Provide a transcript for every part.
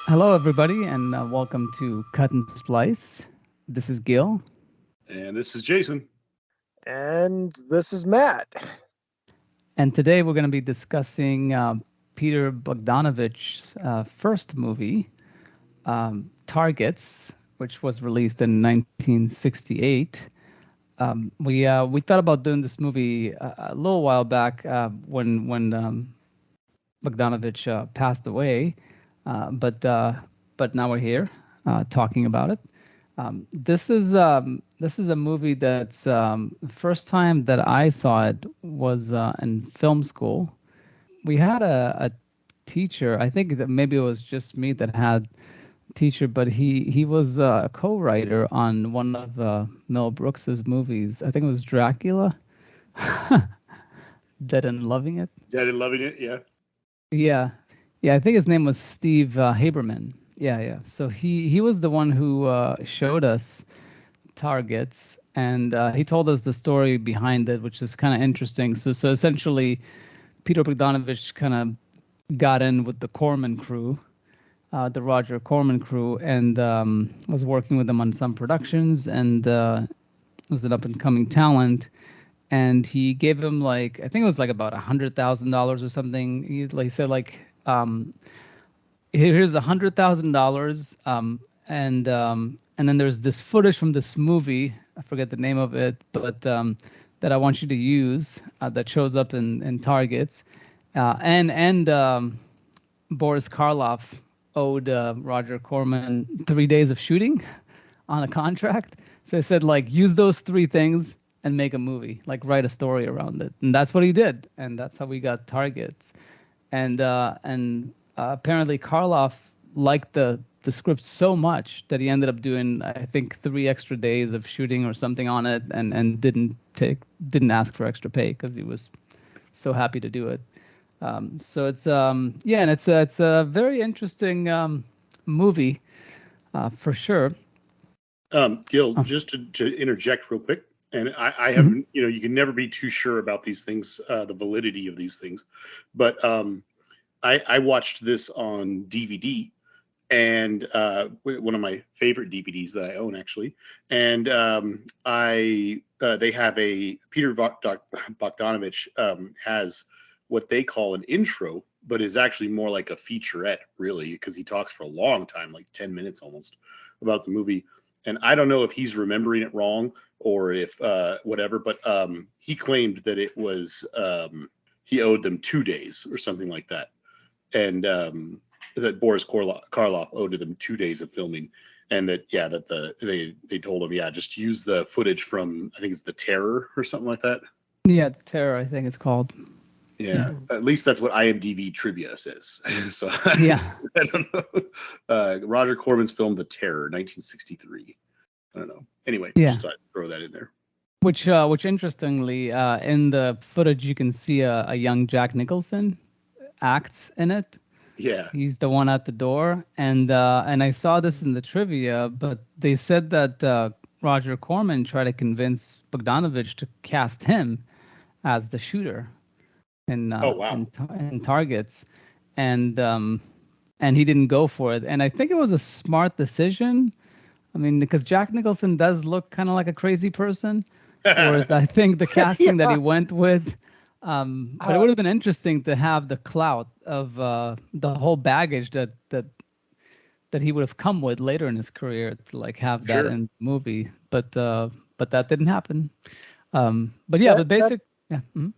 Hello, everybody, and welcome to Cut and Splice. This is Gil, And this is Jason. And this is Matt. and today we're going to be discussing Peter Bogdanovich's first movie, Targets, which was released in 1968. We thought about doing this movie a little while back when Bogdanovich passed away, but now we're here talking about it. This is a movie that's the first time that I saw it was in film school. We had a teacher. I think that maybe it was just me that had a teacher, but he was a co-writer on one of Mel Brooks's movies. I think it was Dracula. Dead and Loving It. Dead and Loving It, yeah. Yeah, yeah. I think his name was Steve Haberman. Yeah, yeah. So he was the one who showed us Targets, and he told us the story behind it, which is kind of interesting. So essentially, Peter Bogdanovich kind of got in with the Corman crew, the Roger Corman crew, and was working with them on some productions, and was an up and coming talent. And he gave him like I think it was like about $100,000 or something. He like said like here's $100,000, and then there's this footage from this movie. I forget the name of it, but that I want you to use that shows up in Targets, and Boris Karloff owed Roger Corman 3 days of shooting on a contract. So I said like use those three things and make a movie, like write a story around it, and that's what he did, and that's how we got Targets, and apparently Karloff liked the script so much that he ended up doing I think 3 extra days of shooting or something on it, and didn't ask for extra pay because he was so happy to do it. So it's yeah, and it's a very interesting movie for sure. Gil, Uh, just to interject real quick, and I mhm. haven't, you can never be too sure about these things, the validity of these things, but I watched this on DVD, and one of my favorite DVDs that I own actually, and I they have a Bogdanovich has what they call an intro, but is actually more like a featurette, really, because he talks for a long time, like 10 minutes almost, about the movie. And I don't know if he's remembering it wrong or if whatever, but he claimed that it was he owed them 2 days or something like that, and that Boris Karloff owed them 2 days of filming, and that that they told him just use the footage from I think it's The Terror or something like that. Yeah, Terror, I think it's called. Yeah, Yeah, at least that's what IMDb trivia says. So yeah, I don't know. Roger Corman's film The Terror, 1963. I don't know. Anyway, yeah. just thought I'd throw that in there. Which interestingly, in the footage you can see a young Jack Nicholson acts in it. Yeah. He's the one at the door, and I saw this in the trivia, but they said that Roger Corman tried to convince Bogdanovich to cast him as the shooter in Oh wow. in Targets, and and he didn't go for it. And I think it was a smart decision. I mean, because Jack Nicholson does look kind of like a crazy person, whereas I think the casting that he Yeah. went with, but it Uh, would have been interesting to have the clout of the whole baggage that he would have come with later in his career to like have that Sure. in the movie, but that didn't happen. But yeah, that but that basic, yeah, mhm.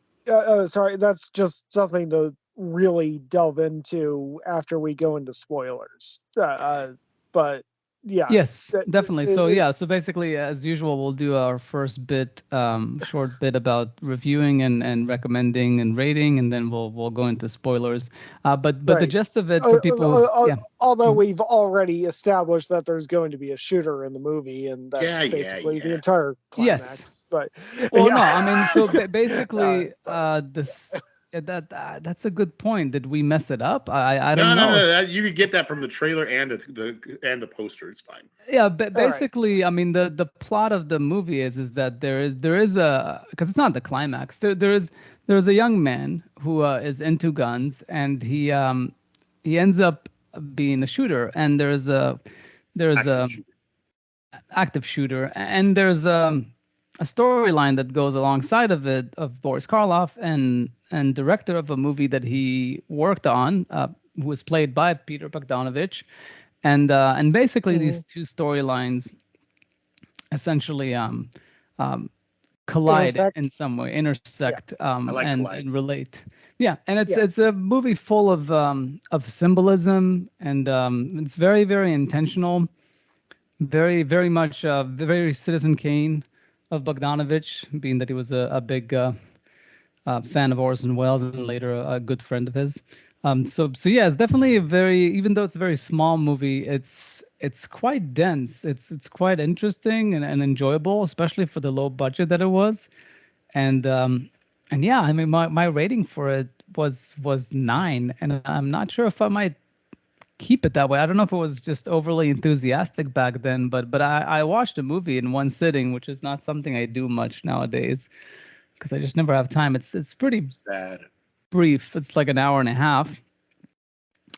sorry, that's just something to really delve into after we go into spoilers. But yeah, Yes, that, definitely. it, So it, yeah, so basically, as usual, we'll do our first bit, short bit about reviewing and recommending and rating, and then we'll go into spoilers. But the right. gist of it for people, yeah. Although Mhm. we've already established that there's going to be a shooter in the movie, and that's basically the Yeah. entire Yes. climax. But Well, no, yeah, I mean, so basically, but this that's a good point. Did we mess it up? I don't No. know if. You could get that from the trailer and the poster. It's fine. Yeah, all right. basically, I mean, the plot of the movie is that there is a because it's not the climax. There's a young man who is into guns, and he ends up being a shooter, and there's Active a shooter. active shooter, and there's a storyline that goes alongside of it of Boris Karloff and director of a movie that he worked on, who was played by Peter Bogdanovich, and basically these two storylines essentially collide in Intersect. some way, Yeah. intersect, I like Collide. and relate. Yeah, and Yeah. it's a movie full of symbolism, and it's very very intentional, very much very Citizen Kane of Bogdanovich, being that he was a big fan of Orson Welles and later a good friend of his. So yeah, it's definitely a very, even though it's a very small movie, it's quite dense. It's quite interesting and enjoyable, especially for the low budget that it was. And yeah, I mean my rating for it was 9, and I'm not sure if I might keep it that way. I don't know if it was just overly enthusiastic back then, but I watched a movie in one sitting, which is not something I do much nowadays because I just never have time. It's pretty Sad. brief. It's like an hour and a half,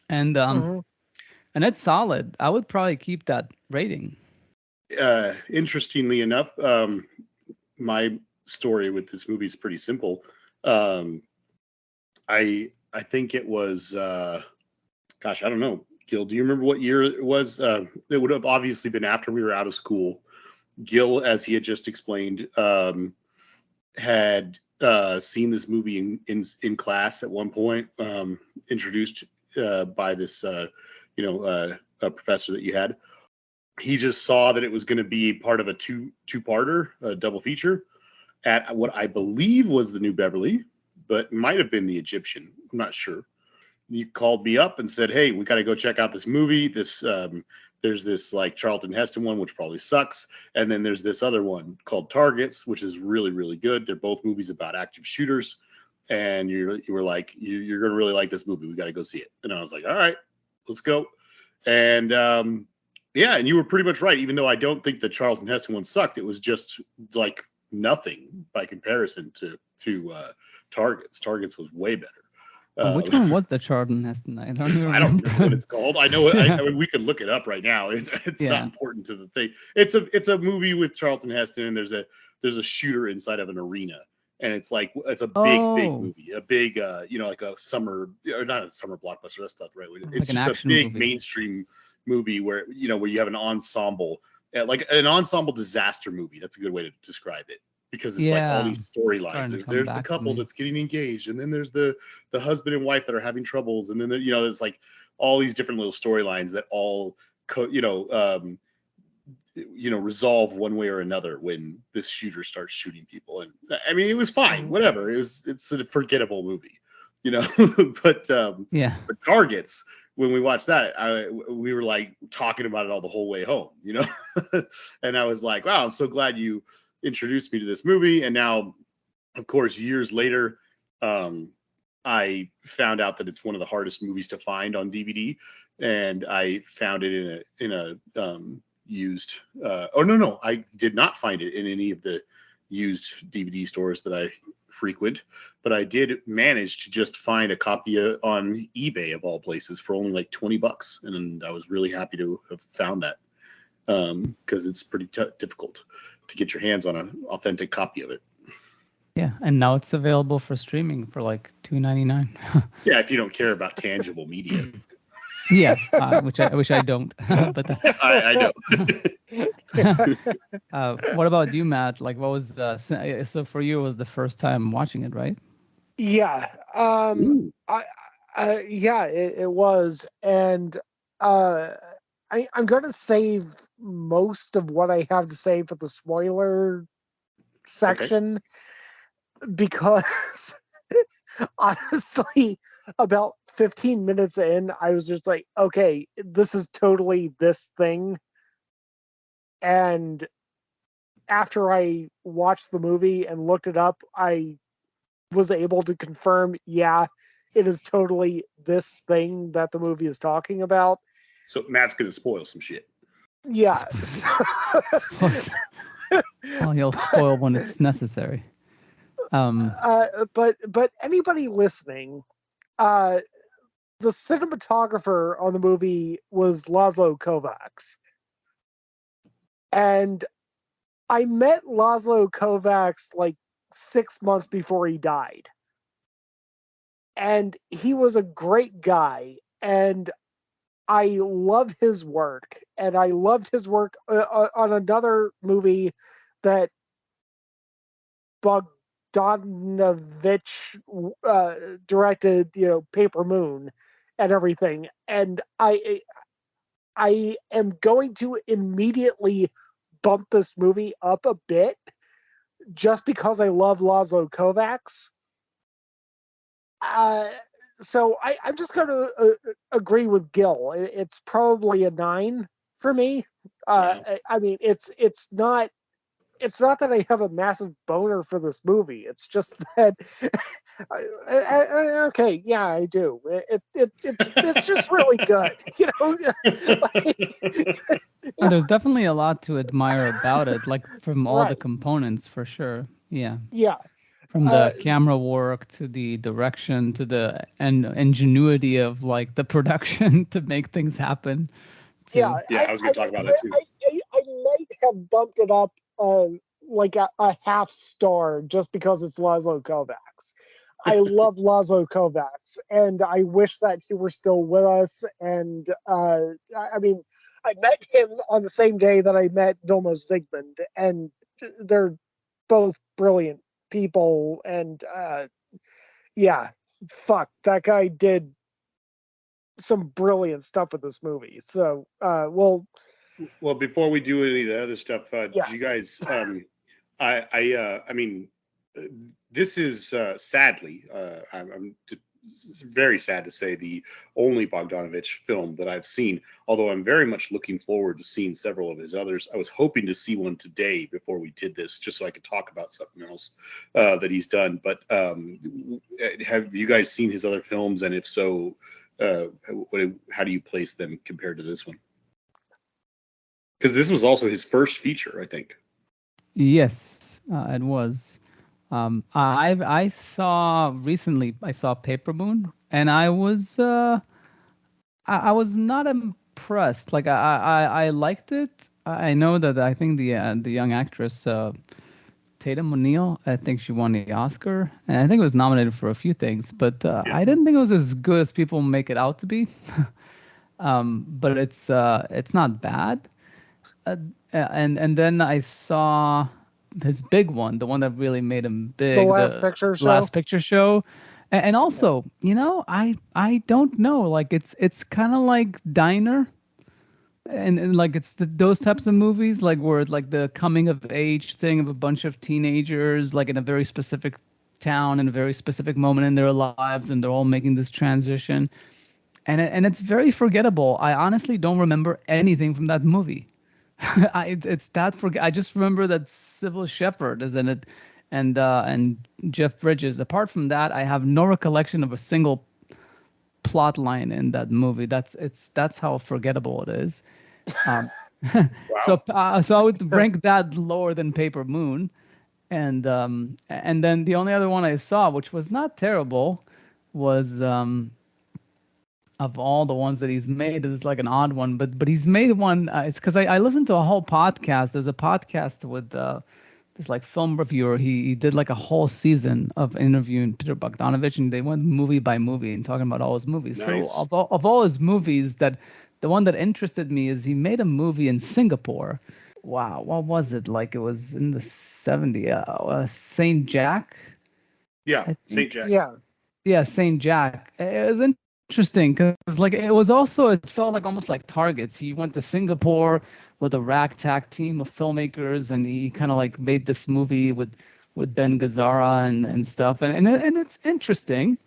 and Mhm. and it's solid. I would probably keep that rating. Interestingly enough, my story with this movie is pretty simple. Um, I think it was gosh, I don't know. Gil, do you remember what year it was? It would have obviously been after we were out of school. Gil, as he had just explained, had seen this movie in class at one point, introduced by this a professor that you had. He just saw that it was going to be part of a two-parter, a double feature at what I believe was the New Beverly, but might have been the Egyptian. I'm not sure. He called me up and said, "Hey, we got to go check out this movie. There's this like Charlton Heston one, which probably sucks, and then there's this other one called Targets, which is really really good. They're both movies about active shooters, and you were like, you're gonna really like this movie. We got to go see it." And I was like, "All right, let's go." And yeah, and you were pretty much right. Even though I don't think the Charlton Heston one sucked, it was just like nothing by comparison to Targets. Targets was way better. Which one was the Charlton Heston? I don't even I don't remember. remember what it's called. I know it. I mean, we could look it up right now. It's not Yeah. important to the thing. It's a movie with Charlton Heston, and there's a shooter inside of an arena, and it's like it's a big Oh, movie, a big like a summer or not a summer blockbuster. That's not the right way. like It's an just a action big movie. mainstream movie where where you have an ensemble, like an ensemble disaster movie. That's a good way to describe it. Because it's like all Yeah, these it's storylines. starting to come There's the back to couple me. that's getting engaged, and then there's the husband and wife that are having troubles, and then there's like all these different little storylines that all resolve one way or another when this shooter starts shooting people. And I mean, it was fine, Mhm. whatever. It's a forgettable movie, but Yeah. Targets. When we watched that, we were like talking about it all the whole way home, and I was like, wow, I'm so glad you introduced me to this movie. And now, of course, years later, I found out that it's one of the hardest movies to find on DVD, and I found it in a used. Oh no, I did not find it in any of the used DVD stores that I frequent, but I did manage to just find a copy on eBay of all places for only like $20, and I was really happy to have found that because it's pretty difficult to get your hands on an authentic copy of it. Yeah, and now it's available for streaming for like $2.99. Yeah, if you don't care about tangible media. Yeah, which I don't, but that's. I know. What about you, Matt? Like, what was so for you? It was the first time watching it, right? Yeah. Ooh, Yeah, it was. And uh, I'm going to save most of what I have to say for the spoiler okay. section because honestly, about 15 minutes in, I was just like, okay, this is totally this thing. And after I watched the movie and looked it up, I was able to confirm, yeah, it is totally this thing that the movie is talking about. So Matt's gonna spoil some shit. Yeah. Suppose- well, he'll spoil when it's necessary. But anybody listening, uh, the cinematographer on the movie was Laszlo Kovacs. And I met Laszlo Kovacs like 6 months before he died. And he was a great guy. And I love his work. And I loved his work on another movie that Bogdanovich directed, Paper Moon and everything. And I am going to immediately bump this movie up a bit just because I love Laszlo Kovacs. So I'm just going to agree with Gil. It's probably a 9 for me. Wow. I mean, it's not that I have a massive boner for this movie. It's just that, okay, yeah, I do. It's just really good, And there's definitely a lot to admire about it, like from all the right? components for sure. Yeah. Yeah, From uh, the camera work to the direction to the ingenuity of like the production to make things happen yeah. to Yeah, I was going to talk about that too. I might have bumped it up like a half star just because it's Laszlo Kovacs. I love Laszlo Kovacs, and I wish that he were still with us. And I mean, I met him on the same day that I met Vilmos Zsigmond, and they're both brilliant people. And yeah, fuck, that guy did some brilliant stuff with this movie. So, Well, before we do any of the other stuff, yeah, did you guys? I mean, uh, this is sadly, it's very sad to say, the only Bogdanovich film that I've seen. Although I'm very much looking forward to seeing several of his others. I was hoping to see one today before we did this, just so I could talk about something else that he's done. But have you guys seen his other films? And if so, how do you place them compared to this one? Because this was also his first feature, I think. yes, it was. I saw recently. I saw Paper Moon, and I was not impressed. Like I liked it. I know that I think the young actress Tatum O'Neal, I think she won the Oscar, and I think it was nominated for a few things, but Yeah. I didn't think it was as good as people make it out to be. But it's not bad. Uh, and then I saw his big one, the one that really made him the big, Last the Picture Show. Last Picture Show. And Yeah. also, I don't know, like it's kind of like Diner, and like it's those types of movies, like where it's like the coming of age thing of a bunch of teenagers, like in a very specific town in a very specific moment in their lives, and they're all making this transition, and it's very forgettable. I honestly don't remember anything from that movie. It's that I just remember that Sybil Shepherd is in it, and Jeff Bridges. Apart from that, I have no recollection of a single plot line in that movie. That's how forgettable it is. Um, Wow. so I would rank that lower than Paper Moon, and then the only other one I saw, which was not terrible, was of all the ones that he's made, it's like an odd one, but he's made one. It's because I listened to a whole podcast. There's a podcast with this like film reviewer. He did like a whole season of interviewing Peter Bogdanovich, and they went movie by movie and talking about all his movies. So Nice. of all his movies, that the one that interested me is he made a movie in Singapore. Wow, what was it? Like it was in the 70s. Saint Jack, Yeah, I Saint think. Jack. Yeah. Yeah, Saint Jack. It was interesting because like it was also, it felt like almost like Targets. He went to Singapore with a ragtag team of filmmakers, and he kind of like made this movie with Ben Gazzara and stuff, and it's interesting.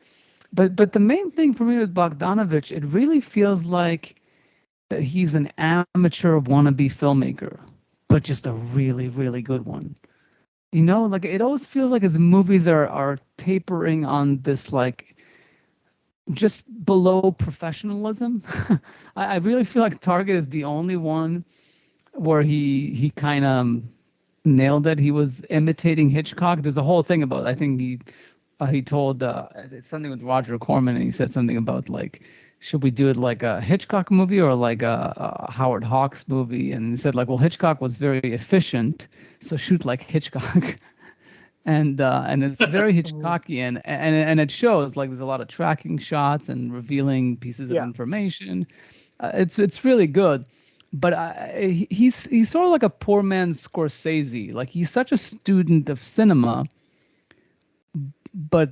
But the main thing for me with Bogdanovich, it really feels like that he's an amateur wannabe filmmaker, but just a really really good one. Like it always feels like his movies are tapering on this like just below professionalism. I really feel like Target is the only one where he kind of nailed it. He was imitating Hitchcock. There's a whole thing about, I think he he told it's something with Roger Corman, and he said something about like, should we do it like a Hitchcock movie or like a Howard Hawks movie? And he said like, well, Hitchcock was very efficient, so shoot like Hitchcock. And it's very Mhm. Hitchcockian, and it shows like there's a lot of tracking shots and revealing pieces of Yeah. information. It's really good, but he's sort of like a poor man's Scorsese. Like he's such a student of cinema, but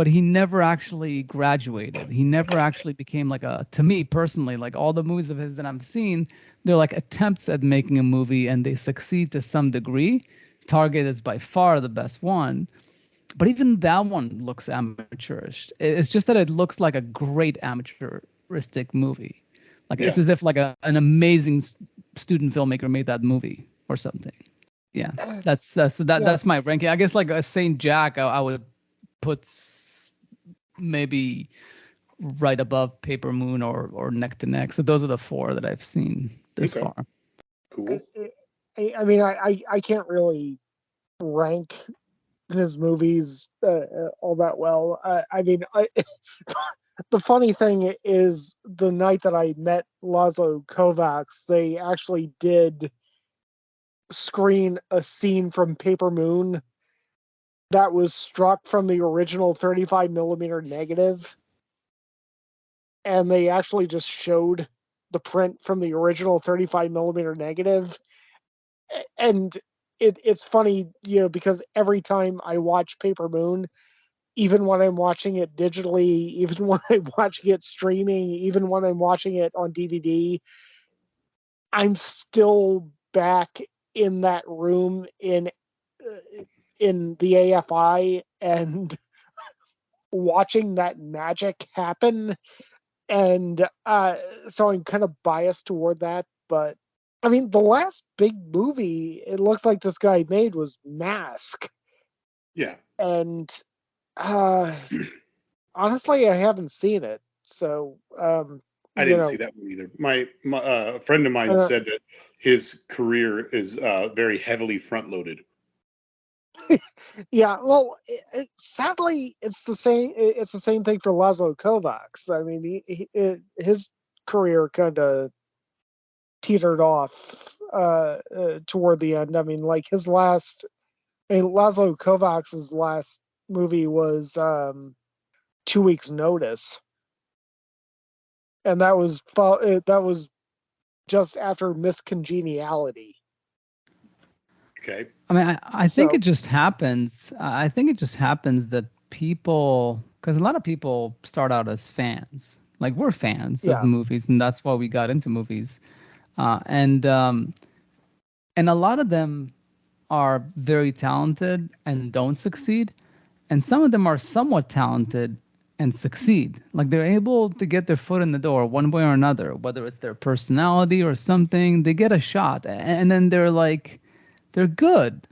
he never actually graduated. He never actually became like a, to me personally, like all the movies of his that I've seen, they're like attempts at making a movie and they succeed to some degree. Target is by far the best one, but even that one looks amateurish. It's just that it looks like a great amateuristic movie. Like it's Yeah. as if like an amazing student filmmaker made that movie or something. Yeah, that's so Yeah. that's my ranking. I guess like a Saint Jack, I would put maybe right above Paper Moon or neck to neck. So those are the four that I've seen this Okay. far. Cool. I mean, I can't really rank his movies all that well. I mean, the funny thing is, the night that I met Laszlo Kovacs, they actually did screen a scene from Paper Moon that was struck from the original 35 millimeter negative, and they actually just showed the print from the original 35 millimeter negative. And it's funny, because every time I watch Paper Moon, even when I'm watching it digitally, even when I'm watching it streaming, even when I'm watching it on DVD, I'm still back in that room in the AFI and watching that magic happen. And so I'm kind of biased toward that. But I mean, the last big movie it looks like this guy made was Mask. Yeah. And uh, honestly, I haven't seen it. So, I you didn't see know, that one either. My a friend of mine uh, said that his career is very heavily front loaded. yeah. Well, sadly, it's the same. It's the same thing for Laszlo Kovacs. I mean, his career kind of teetered off toward the end. I mean, like his last. I mean, Laszlo Kovacs's last movie was 2 weeks' notice, and that was just after Miscongeniality. Okay. I mean, I think So it just happens. I think it just happens that people, because a lot of people start out as fans. Like we're fans of yeah, movies, and that's why we got into movies. And a lot of them are very talented and don't succeed, and some of them are somewhat talented and succeed. Like they're able to get their foot in the door one way or another, whether it's their personality or something. They get a shot, and then they're like, they're good.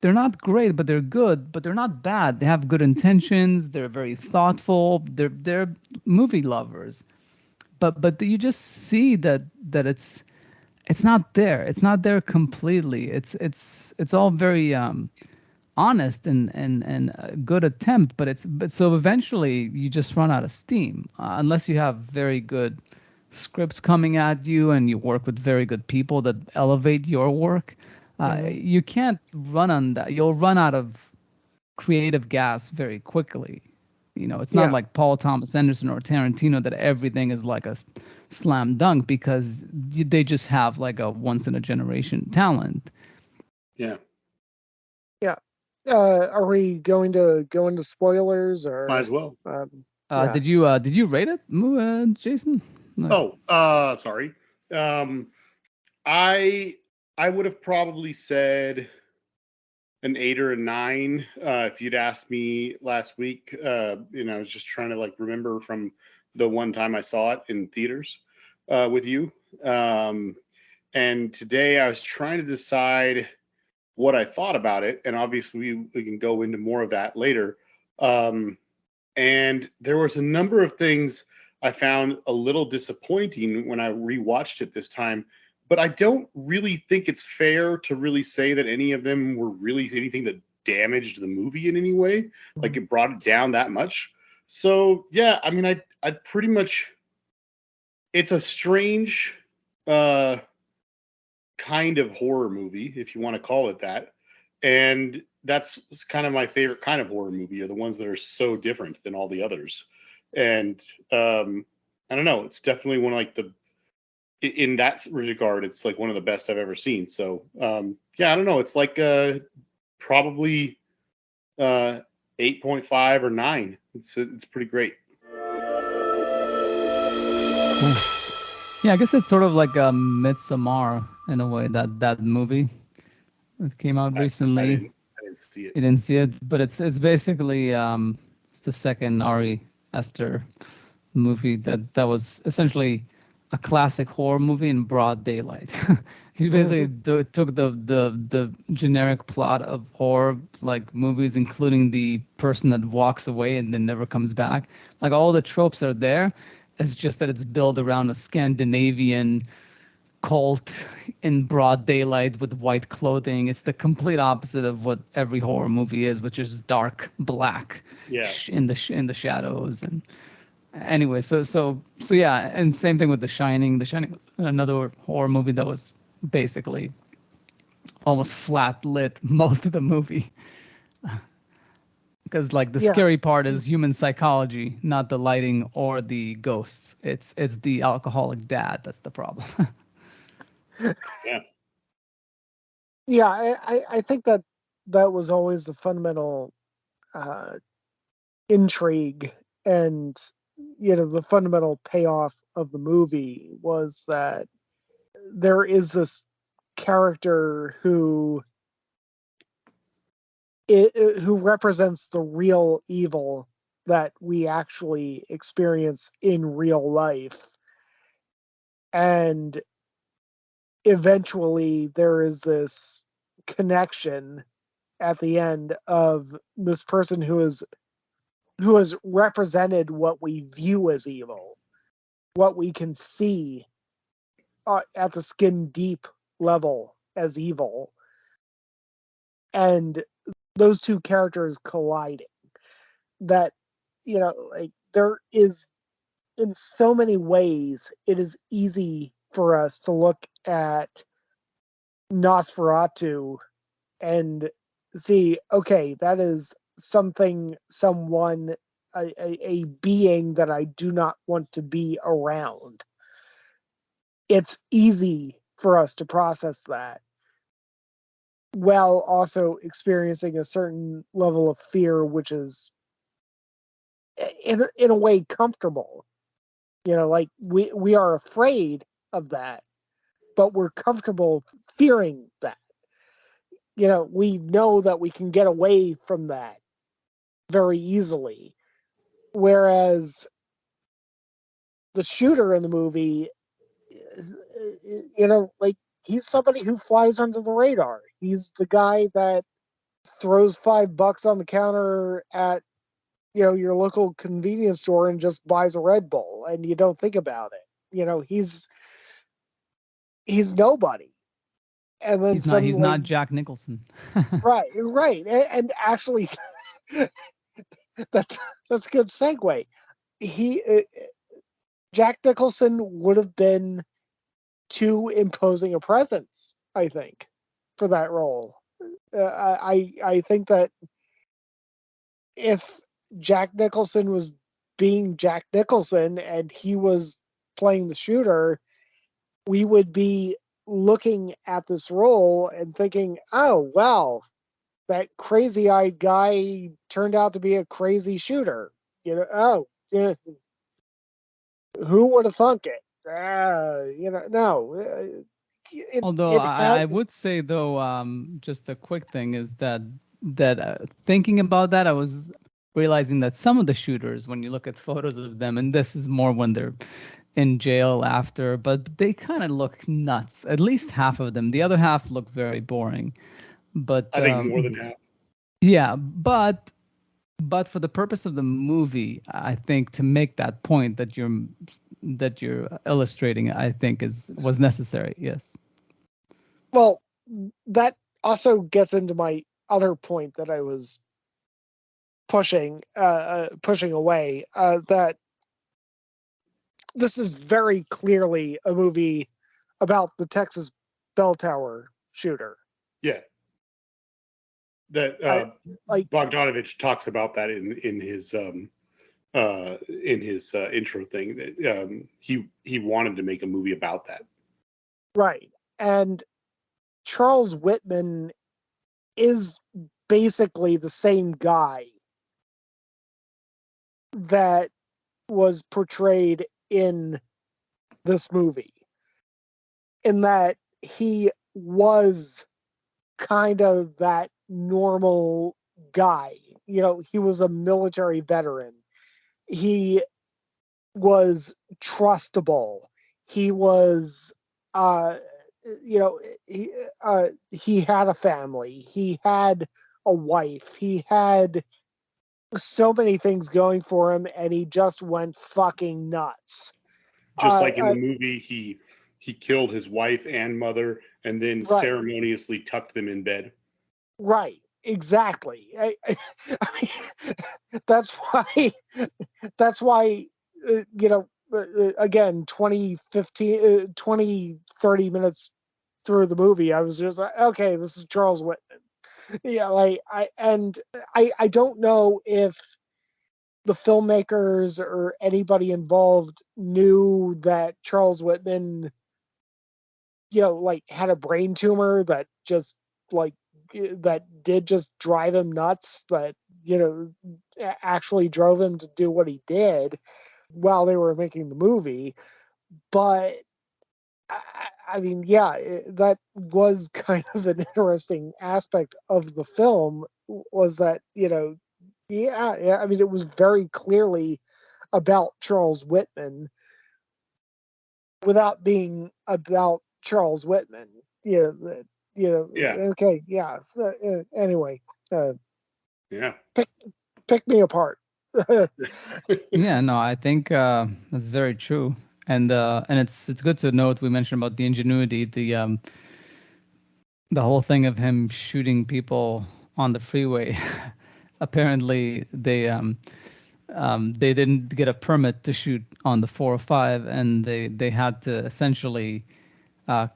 They're not great, but they're good, but they're not bad. They have good intentions. They're very thoughtful. They're movie lovers. But you just see that it's not there. It's not there completely. It's all very honest and a good attempt, but so eventually you just run out of steam unless you have very good scripts coming at you and you work with very good people that elevate your work. hmm You can't run on that. You'll run out of creative gas very quickly. It's not yeah, like Paul Thomas Anderson or Tarantino that everything is like a slam dunk because they just have like a once in a generation talent. Yeah. yeah. Are we going to go into spoilers Might or? as well. Yeah, Did you rate it, Jason? No. Oh, sorry. Um, I I would have probably said an 8 or a 9 if you'd asked me last week. I was just trying to like remember from the one time I saw it in theaters with you. Um, and today I was trying to decide what I thought about it, and obviously we can go into more of that later. Um, and there was a number of things I found a little disappointing when I rewatched it this time. But I don't really think it's fair to really say that any of them were really anything that damaged the movie in any way. Like it brought it down that much. So yeah, I mean, I pretty much, it's a strange kind of horror movie, if you want to call it that. And that's kind of my favorite kind of horror movie, are the ones that are so different than all the others. And I don't know, it's definitely one of like in that regard, it's like one of the best I've ever seen. So yeah, I don't know, it's like probably 8.5 or 9. It's pretty great. Yeah, I guess it's sort of like a Midsommar in a way, that movie that came out recently. I didn't see it. You didn't see it, but it's basically it's the second Ari Aster movie that was essentially a classic horror movie in broad daylight. He basically took the generic plot of horror like movies, including the person that walks away and then never comes back. Like all the tropes are there. It's just that it's built around a Scandinavian cult in broad daylight with white clothing. It's the complete opposite of what every horror movie is, which is dark black, Yeah. in the shadows. And anyway, so yeah, and same thing with The Shining. The Shining was another horror movie that was basically almost flat lit most of the movie. Because like the scary part is human psychology, not the lighting or the ghosts. It's the alcoholic dad that's the problem. Yeah. Yeah, I think that was always the fundamental intrigue, and the fundamental payoff of the movie was that there is this character who represents the real evil that we actually experience in real life. And eventually there is this connection at the end of this person who has represented what we view as evil, what we can see at the skin deep level as evil, and those two characters colliding. That like there is, in so many ways, it is easy for us to look at Nosferatu and see, okay, that is someone, a being that I do not want to be around. It's easy for us to process that while also experiencing a certain level of fear, which is in a way comfortable. Like we are afraid of that, but we're comfortable fearing that. We know that we can get away from that very easily. Whereas the shooter in the movie, like, he's somebody who flies under the radar. He's the guy that throws $5 on the counter at your local convenience store and just buys a Red Bull, and you don't think about it. He's nobody. And then he's not Jack Nicholson. right, and actually, that's a good segue. Jack Nicholson would have been too imposing a presence, I think, for that role. I think that if Jack Nicholson was being Jack Nicholson and he was playing the shooter, we would be looking at this role and thinking, oh, wow, that crazy-eyed guy turned out to be a crazy shooter. Who would have thunk it? No. Although I would say, though, just a quick thing is that thinking about that, I was realizing that some of the shooters, when you look at photos of them, and this is more when they're in jail after, but they kind of look nuts. At least half of them. The other half look very boring. But I think more than half. Yeah, but for the purpose of the movie, I think to make that point that you're illustrating, I think was necessary. Yes. Well, that also gets into my other point that I was pushing away, that this is very clearly a movie about the Texas bell tower shooter. Yeah. That Bogdanovich talks about that in his intro thing, that he wanted to make a movie about that. Right. And Charles Whitman is basically the same guy that was portrayed in this movie, in that he was kind of that normal guy. You know, he was a military veteran. He was trustable. He was, you know, he had a family. He had a wife. He had so many things going for him, and he just went fucking nuts. Just like in the movie, he killed his wife and mother, and then Right. ceremoniously tucked them in bed. Right. Exactly. I mean, that's why. That's why. You know. Again, 20, 30 minutes through the movie, I was just like, okay, this is Charles Whitman. Yeah, like I don't know if the filmmakers or anybody involved knew that Charles Whitman, you know, like had a brain tumor that just like that did just drive him nuts, that, you know, actually drove him to do what he did while they were making the movie. But I mean, yeah, that was kind of an interesting aspect of the film, was that, you know, yeah, I mean, it was very clearly about Charles Whitman without being about Charles Whitman. Yeah. Okay, yeah. So, anyway, Yeah. pick me apart. Yeah, no, I think that's very true, and it's good to note we mentioned about the ingenuity, the whole thing of him shooting people on the freeway. Apparently, they didn't get a permit to shoot on the 405, and they had to essentially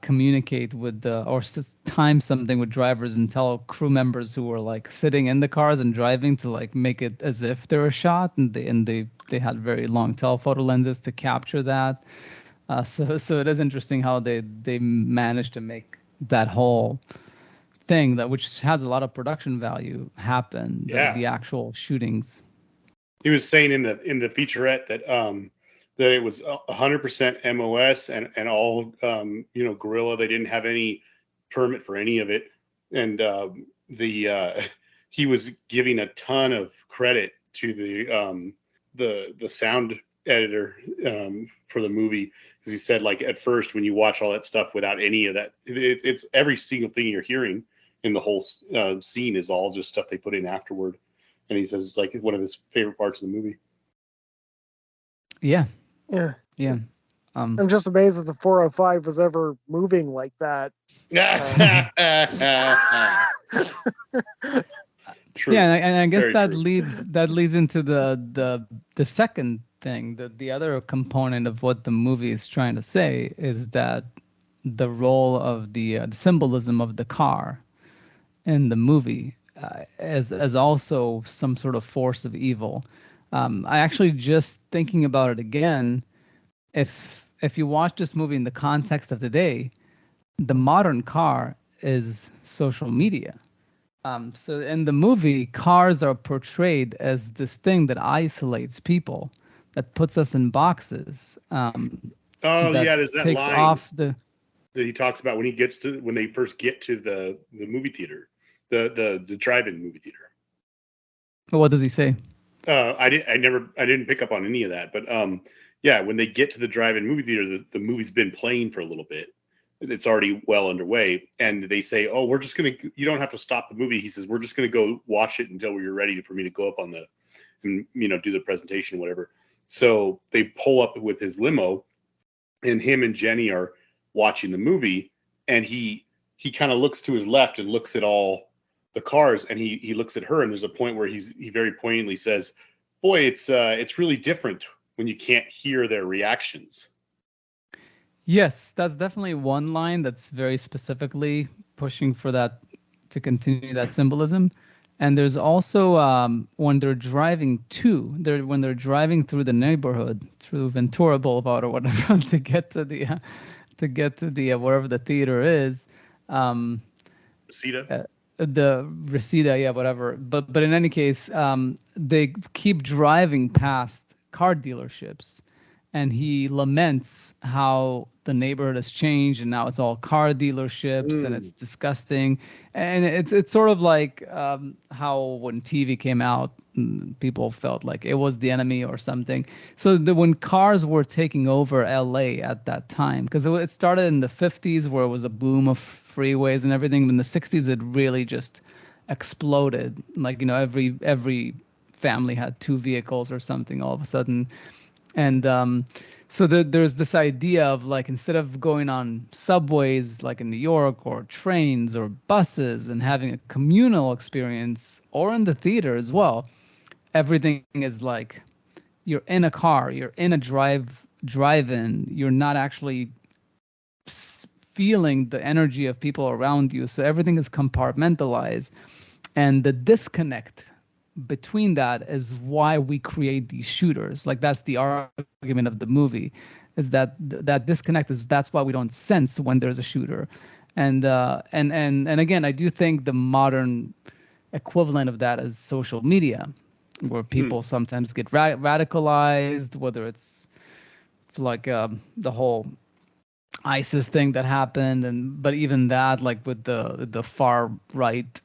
communicate with time something with drivers and tell crew members who were like sitting in the cars and driving to like make it as if they were shot, and they had very long telephoto lenses to capture that. So it is interesting how they managed to make that whole thing, that which has a lot of production value, happen, Yeah. the actual shootings. He was saying in the featurette that it was 100% MOS and all you know, guerrilla. They didn't have any permit for any of it, and he was giving a ton of credit to the sound editor for the movie, because he said, like, at first when you watch all that stuff without any of that, it's every single thing you're hearing in the whole scene is all just stuff they put in afterward. And he says it's like one of his favorite parts of the movie. Yeah, Yeah. yeah. I'm just amazed that the 405 was ever moving like that. True. Yeah, and I guess Very that true. leads into the second thing, the other component of what the movie is trying to say, is that the role of the symbolism of the car in the movie, as also some sort of force of evil. I actually, just thinking about it again, if you watch this movie in the context of today, the modern car is social media. So in the movie, cars are portrayed as this thing that isolates people, that puts us in boxes, Oh that yeah, there's that takes line off the. that he talks about when they first get to the movie theater, the drive-in movie theater. What does he say? I didn't pick up on any of that, but yeah, when they get to the drive-in movie theater, the movie's been playing for a little bit. It's already well underway, and they say, "Oh, you don't have to stop the movie." He says, "We're just gonna go watch it until you're ready for me to go up on and do the presentation, whatever." So they pull up with his limo, and him and Jenny are watching the movie, and he kind of looks to his left and looks at all the cars, and he looks at her, and there's a point where he very poignantly says, "Boy, it's really different when you can't hear their reactions." Yes, that's definitely one line that's very specifically pushing for that, to continue that symbolism. And there's also when they're driving when they're driving through the neighborhood, through Ventura Boulevard or whatever, to get to the wherever the theater is. Um, Sita? the Reseda, yeah, whatever. But in any case, they keep driving past car dealerships, and he laments how the neighborhood has changed and now it's all car dealerships and it's disgusting. And it's sort of like how when TV came out, people felt like it was the enemy or something. So when cars were taking over LA at that time, because it started in the 50s where it was a boom of freeways and everything. In the 60s, it really just exploded. Like, every family had two vehicles or something all of a sudden. And so there's this idea of, like, instead of going on subways like in New York or trains or buses and having a communal experience, or in the theater as well, everything is like you're in a car, you're in a drive-in, you're not actually feeling the energy of people around you. So everything is compartmentalized. And the disconnect between that is why we create these shooters. Like, that's the argument of the movie, is that that disconnect that's why we don't sense when there's a shooter. And again, I do think the modern equivalent of that is social media, where people sometimes get radicalized, whether it's like the whole ISIS thing that happened, but even that, like with the far right,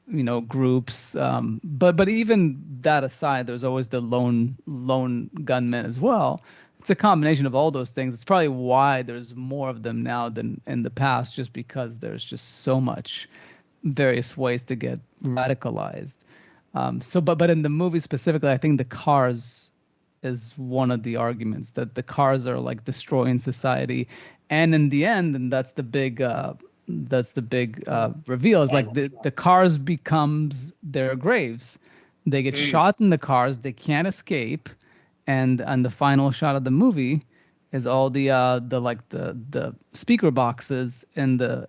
groups. But even that aside, there's always the lone gunman as well. It's a combination of all those things. It's probably why there's more of them now than in the past, just because there's just so much various ways to get radicalized. But in the movie specifically, I think the cars is one of the arguments, that the cars are like destroying society. And in the end, and that's the big reveal, is like the cars becomes their graves. They get shot in the cars, they can't escape. And the final shot of the movie is all the speaker boxes in the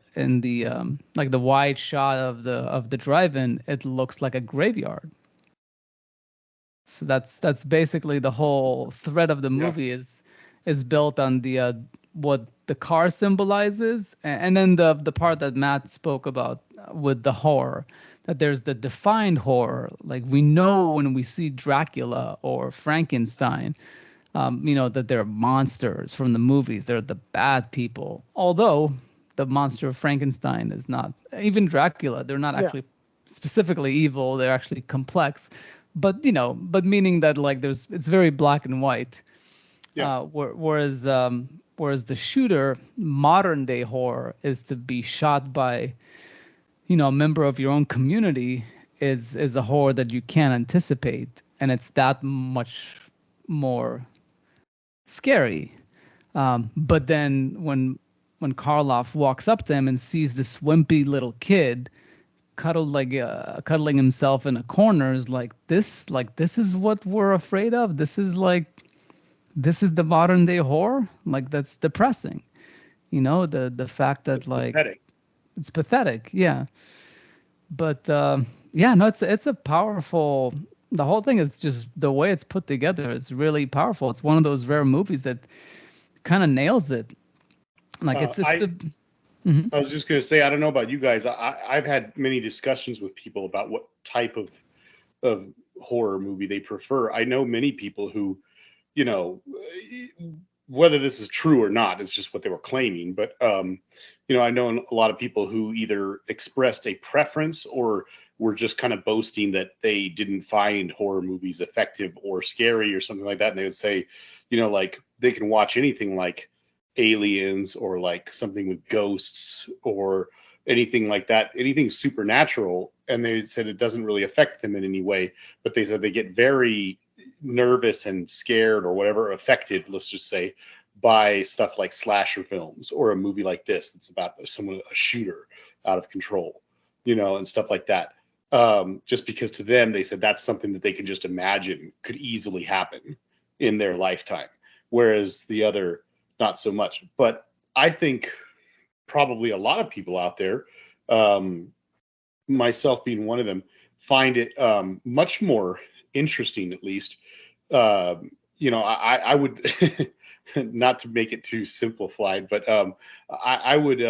like the wide shot of the drive-in. It looks like a graveyard. So that's basically the whole thread of the movie, is built on the what the car symbolizes, and then the part that Matt spoke about with the horror, that there's the defined horror. Like, we know when we see Dracula or Frankenstein, that they're monsters from the movies. They're the bad people. Although the monster of Frankenstein is not, even Dracula, they're not Yeah. actually specifically evil. They're actually complex. But meaning that, like, it's very black and white. Yeah. Whereas the shooter, modern day horror, is to be shot by, a member of your own community, is a horror that you can't anticipate, and it's that much more scary. But then when Karloff walks up to him and sees this wimpy little kid cuddling himself in a corner, is like this is what we're afraid of. This is the modern day horror. Like, that's depressing. The fact that, It's like, pathetic. it's pathetic. Yeah. But yeah, no, it's a powerful. The whole thing is just the way it's put together is really powerful. It's one of those rare movies that kind of nails it. Like, it's I the. Mhm. I was just going to say, I don't know about you guys. I've had many discussions with people about what type of horror movie they prefer. I know many people who, you know, whether this is true or not, it's just what they were claiming. But I know a lot of people who either expressed a preference or were just kind of boasting that they didn't find horror movies effective or scary or something like that. And they would say, like, they can watch anything like aliens or like something with ghosts or anything like that, anything supernatural. And they said it doesn't really affect them in any way, but they said they get very nervous and scared or whatever, affected, let's just say, by stuff like slasher films or a movie like this that's about a shooter out of control, and stuff like that. just because to them they said that's something that they can just imagine could easily happen in their lifetime, whereas the other not so much. But I think probably a lot of people out there, myself being one of them, find it much more interesting, at least. I would not to make it too simplified, but I would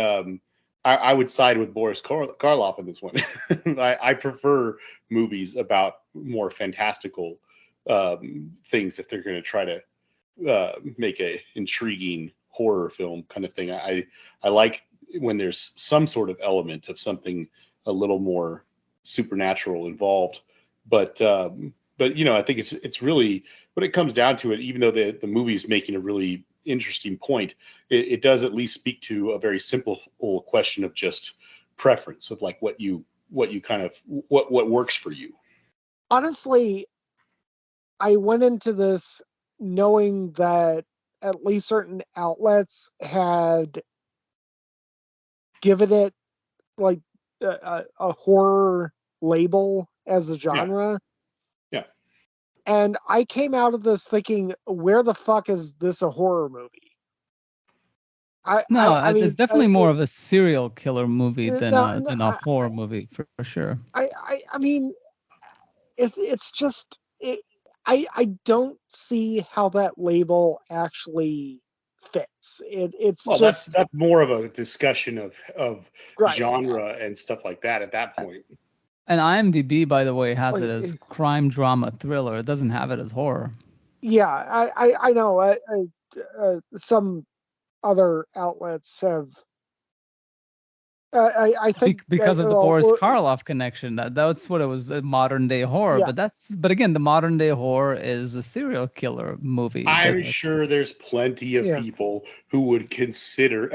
I would side with Boris Karloff in this one. I prefer movies about more fantastical things if they're going to try to make a intriguing horror film kind of thing. I like when there's some sort of element of something a little more supernatural involved, but I think it's really, when it comes down to it, even though the movie is making a really interesting point, it does at least speak to a very simple question of just preference of like what you kind of what works for you. Honestly, I went into this knowing that at least certain outlets had given it like a horror label as a genre. Yeah. And I came out of this thinking, where the fuck is this a horror movie? I It's mean, definitely more of a serial killer movie than no, a horror movie for sure. I mean, it's just I don't see how that label actually fits. It's Well, just that's more of a discussion of right. genre and stuff like that at that point. And IMDb, by the way, has it Like, as crime, drama, thriller. It doesn't have it as horror. yeah, I know. Some other outlets have. I think Because of the Boris Karloff connection, that's what it was, a modern day horror. Yeah. But again, the modern day horror is a serial killer movie. I'm sure there's plenty of people who would consider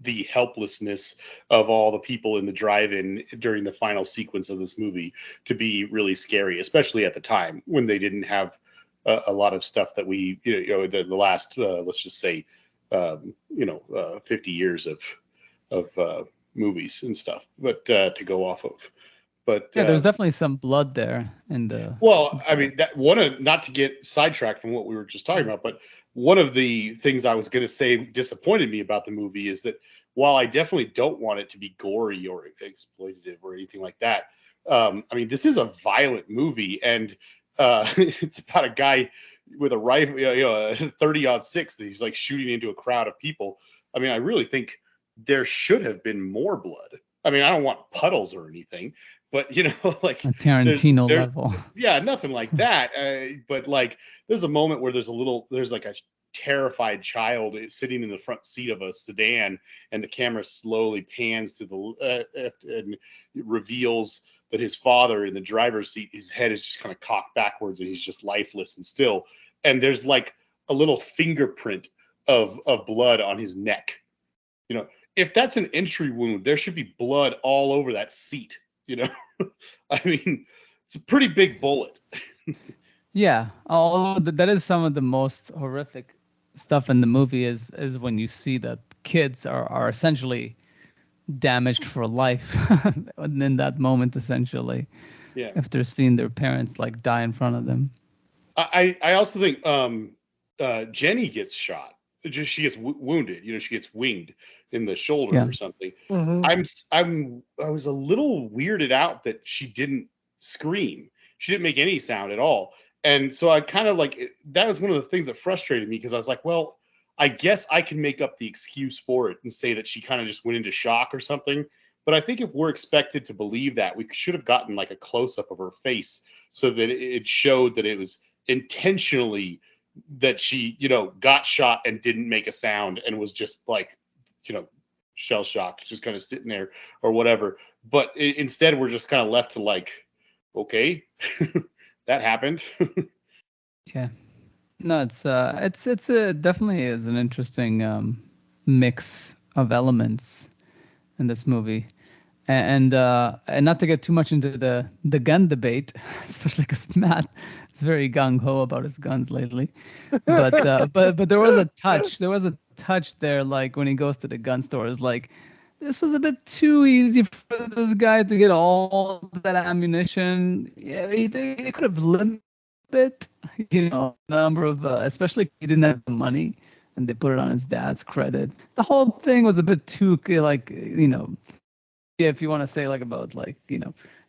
the helplessness of all the people in the drive-in during the final sequence of this movie to be really scary, especially at the time when they didn't have a lot of stuff that we, the last, let's just say, 50 years of movies and stuff, but to go off of. But yeah, there's definitely some blood there in the. Well, I mean, that one of, not to get sidetracked from what we were just talking about, but one of the things I was going to say disappointed me about the movie is that while I definitely don't want it to be gory or exploitative or anything like that, I mean, this is a violent movie, and it's about a guy with a rifle, a 30-06 that he's like shooting into a crowd of people. I mean, I really think there should have been more blood. I mean, I don't want puddles or anything, but like a Tarantino level. Yeah, nothing like that. But like, there's a moment where there's like a terrified child sitting in the front seat of a sedan, and the camera slowly pans to the and it reveals that his father in the driver's seat, his head is just kind of cocked backwards, and he's just lifeless and still. And there's like a little fingerprint of blood on his neck. If that's an entry wound, there should be blood all over that seat. I mean, it's a pretty big bullet. Yeah, although that is some of the most horrific stuff in the movie is when you see that kids are essentially damaged for life in that moment, essentially. Yeah. If they're seeing their parents like die in front of them. I also think Jenny gets shot. She gets wounded. She gets winged in the shoulder or something. Mm-hmm. I was a little weirded out that she didn't scream. She didn't make any sound at all. And so I kind of like, that was one of the things that frustrated me, because I was like, well, I guess I can make up the excuse for it and say that she kind of just went into shock or something. But I think if we're expected to believe that, we should have gotten like a close-up of her face so that it showed that it was intentionally that she, got shot and didn't make a sound and was just like, shell shocked, just kind of sitting there or whatever. But instead, we're just kind of left to like, okay, that happened. Yeah. No, it's definitely is an interesting mix of elements in this movie. And not to get too much into the gun debate, especially because Matt is very gung ho about his guns lately. But there was a touch. There was a touch there, like when he goes to the gun stores, like this was a bit too easy for this guy to get all that ammunition. Yeah, they could have limited it, number of, especially he didn't have the money and they put it on his dad's credit. The whole thing was a bit too, like, yeah, if you want to say like about like,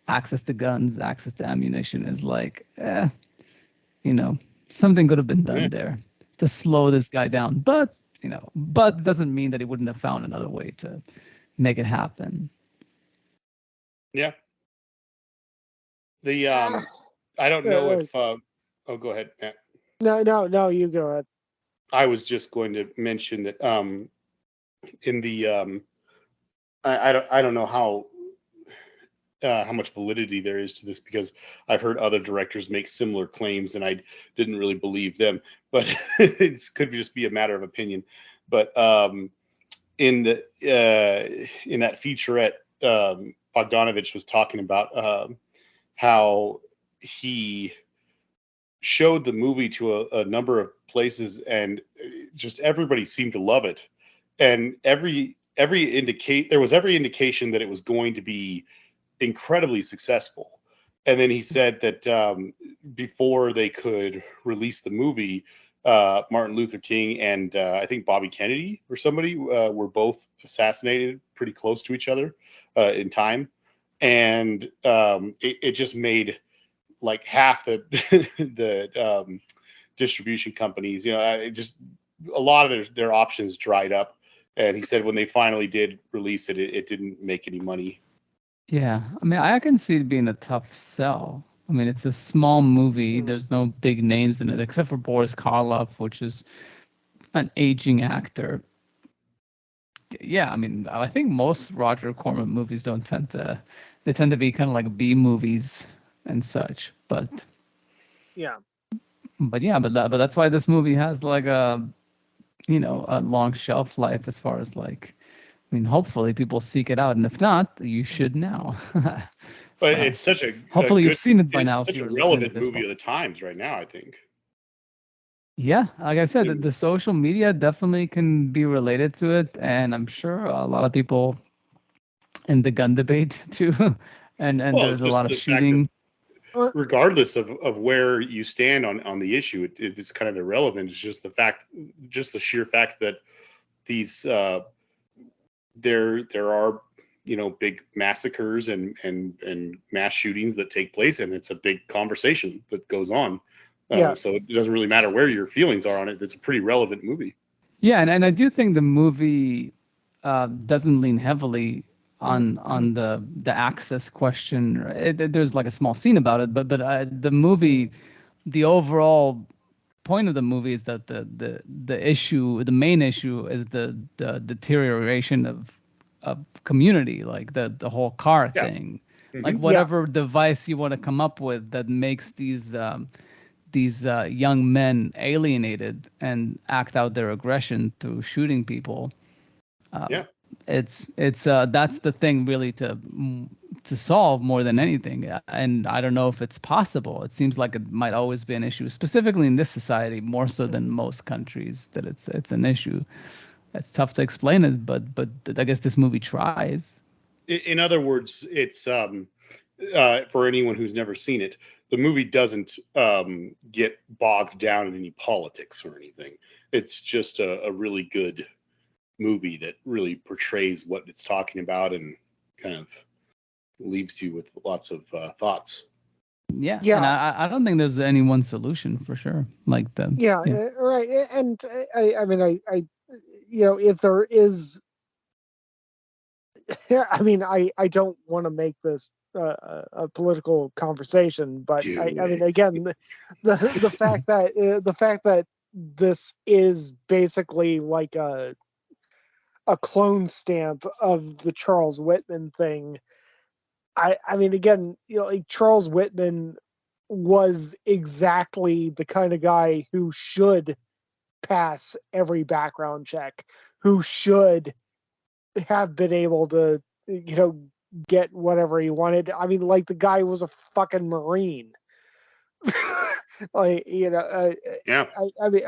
access to guns, access to ammunition is like, you know, something could have been Yeah. done there to slow this guy down. But it doesn't mean that he wouldn't have found another way to make it happen. Yeah. The Ah, I don't know if oh, go ahead, Matt. no, you go ahead. I was just going to mention that in the I don't know how much validity there is to this, because I've heard other directors make similar claims and I didn't really believe them, but it could just be a matter of opinion. But in that featurette, Bogdanovich was talking about how he showed the movie to a number of places, and just everybody seemed to love it, and there was every indication that it was going to be incredibly successful. And then he said that before they could release the movie, Martin Luther King and I think Bobby Kennedy or somebody were both assassinated pretty close to each other in time, and it just made like half the the distribution companies, it just a lot of their options dried up. And he said when they finally did release it didn't make any money. Yeah, I mean, I can see it being a tough sell. I mean, it's a small movie. There's no big names in it except for Boris Karloff, which is an aging actor. Yeah, I mean, I think most Roger Corman movies don't tend to, they tend to be kind of like B movies and such. Yeah. But yeah, but that's why this movie has like a long shelf life as far as like, I mean, hopefully people seek it out, and if not, you should now. But Uh, it's such a hopefully you've good, seen it by now it's if such a you're listening to relevant this movie point. of the times right now, I think. Yeah, like I said, the social media definitely can be related to it, and I'm sure a lot of people in the gun debate too, and Well, there's it's a lot just of the fact that shooting. regardless of where you stand on the issue, it's kind of irrelevant. It's just just the sheer fact that these there are big massacres and mass shootings that take place, and it's a big conversation that goes on. Yeah. So it doesn't really matter where your feelings are on it. It's a pretty relevant movie. Yeah, and I do think the movie doesn't lean heavily on the access question. There's like a small scene about it, but the movie, the overall point of the movie is that the main issue is the deterioration of community, like the whole car Yeah. thing, like Hmm. Yeah. whatever device you want to come up with that makes these young men alienated and act out their aggression through shooting people. Yeah. It's that's the thing really to solve more than anything. And I don't know if it's possible. It seems like it might always be an issue, specifically in this society, more so than most countries, that it's an issue. It's tough to explain it, but I guess this movie tries. In other words, it's for anyone who's never seen it, the movie doesn't get bogged down in any politics or anything. It's just a really good movie that really portrays what it's talking about and kind of leaves you with lots of thoughts. Yeah, and Yeah. I don't think there's any one solution for sure. Like the Yeah. yeah. Right. And I mean, if there is, I mean, I don't want to make this a political conversation, but Do I mean, it. again, the fact that this is basically like a clone stamp of the Charles Whitman thing. I mean, again, like Charles Whitman was exactly the kind of guy who should pass every background check, who should have been able to, get whatever he wanted. I mean, like the guy was a fucking Marine. Like, Yeah. I mean,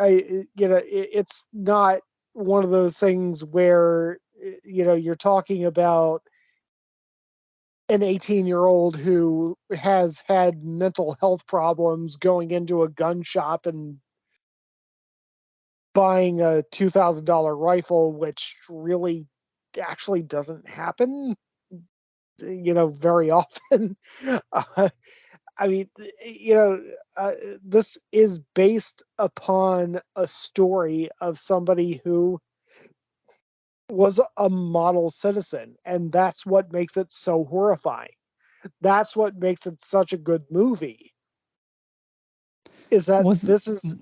it's not one of those things where, you're talking about an 18-year-old who has had mental health problems going into a gun shop and buying a $2,000 rifle, which really actually doesn't happen, very often. Uh, I mean, this is based upon a story of somebody who was a model citizen, and that's what makes it so horrifying. That's what makes it such a good movie. Is that Was this is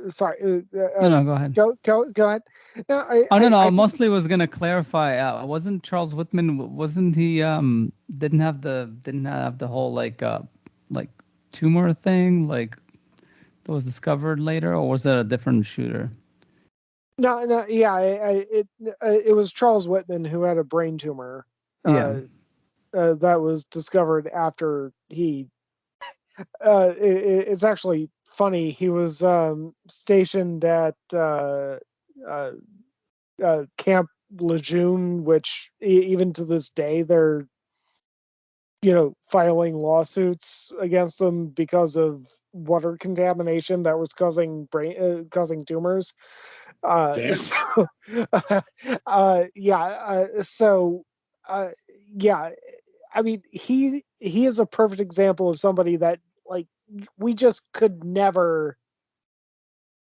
sorry? no, go ahead. Go ahead. No, Oh no, no. I think Mostly was gonna clarify. Wasn't Charles Whitman? Wasn't he? Didn't have the whole like tumor thing like that was discovered later, or was that a different shooter? no, yeah. It was Charles Whitman who had a brain tumor. Yeah. That was discovered after he. It's actually funny. He was stationed at uh, Camp Lejeune, which even to this day they're filing lawsuits against them because of water contamination that was causing tumors. Damn. So yeah, so uh, yeah, I mean he is a perfect example of somebody that like we just could never,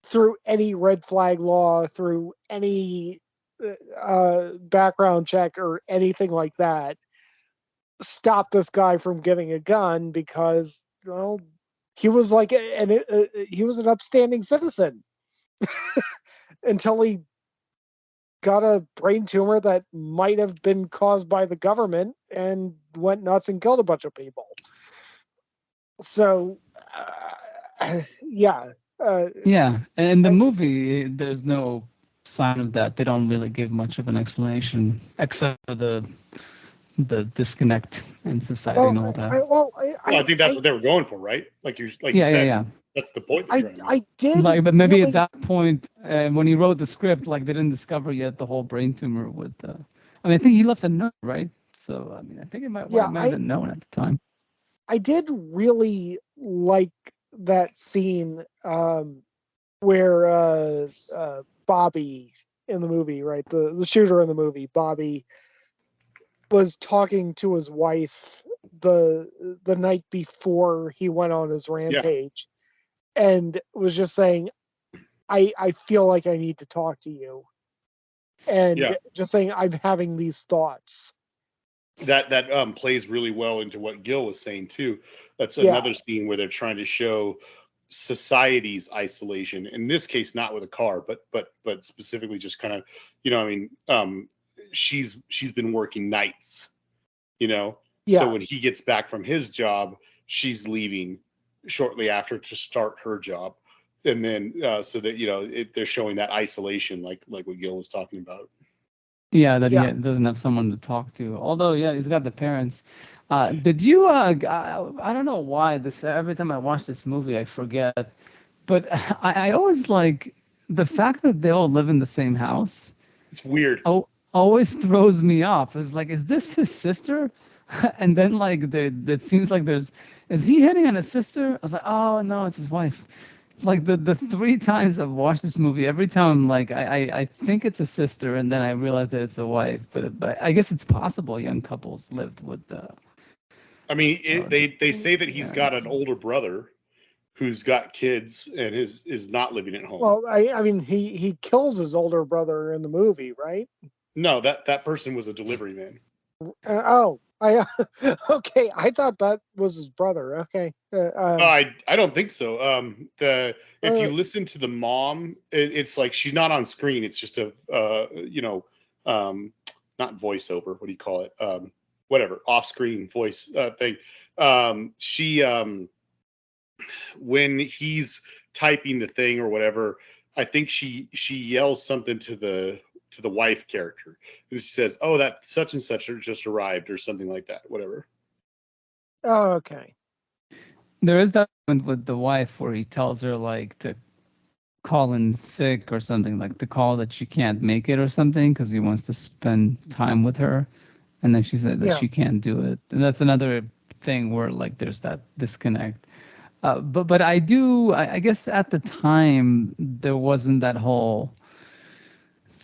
through any red flag law, through any background check or anything like that, stop this guy from getting a gun because, well, he was like he was an upstanding citizen until he got a brain tumor that might have been caused by the government and went nuts and killed a bunch of people. So, yeah. Yeah. And in the I, movie, there's no sign of that. They don't really give much of an explanation, except for the disconnect in society and well, all that. well, Well, I think that's what they were going for, right? Like you Yeah, yeah, said, yeah. that's the point they're trying to make. I did Like, but maybe at really, that point, when he wrote the script, like they didn't discover yet the whole brain tumor with. I mean, I think he left a note, right? So I mean, I think yeah, it might have been known at the time. I did really like that scene where Bobby in the movie, right, the shooter in the movie, Bobby was talking to his wife the night before he went on his Yeah, rampage, and was just saying, I feel like I need to talk to you, yeah. and just saying I'm having these thoughts. That plays really well into what Gil was saying too. That's Yeah, another scene where they're trying to show society's isolation. In this case, not with a car, but specifically just kind of, I mean, she's been working nights, you know. So yeah, when he gets back from his job, she's leaving shortly after to start her job, and then so that they're showing that isolation, like what Gil was talking about. Yeah, that he yeah. doesn't have someone to talk to. Although, yeah, he's got the parents. Did you? I don't know why this. Every time I watch this movie, I forget. But I always like the fact that they all live in the same house. It's weird. Oh, always throws me off. It's like, is this his sister? And then like there, it seems like is he hitting on his sister? I was like, oh no, it's his wife. Like the three times I've watched this movie, every time I'm like, I think it's a sister, and then I realize that it's a wife. But I guess it's possible young couples lived with I mean, they say that he's got parents. an older brother who's got kids and is not living at home. Well, I mean, he kills his older brother in the movie, right? No, that person was a delivery man. Oh, I okay. I thought that was his brother. Okay. I don't think so. The If Uh, you listen to the mom, it's like she's not on screen. It's just a um, not voiceover. What do you call it? Whatever, off screen voice thing. She When he's typing the thing or whatever, I think she yells something to the wife character, and she says, "Oh, that such and such just arrived," or something like that. Whatever. oh, okay. There is that moment with the wife where he tells her like to call in sick or something, like to call that she can't make it or something because he wants to spend time with her, and then she said that Yeah. she can't do it, and that's another thing where like there's that disconnect. But I guess at the time there wasn't that whole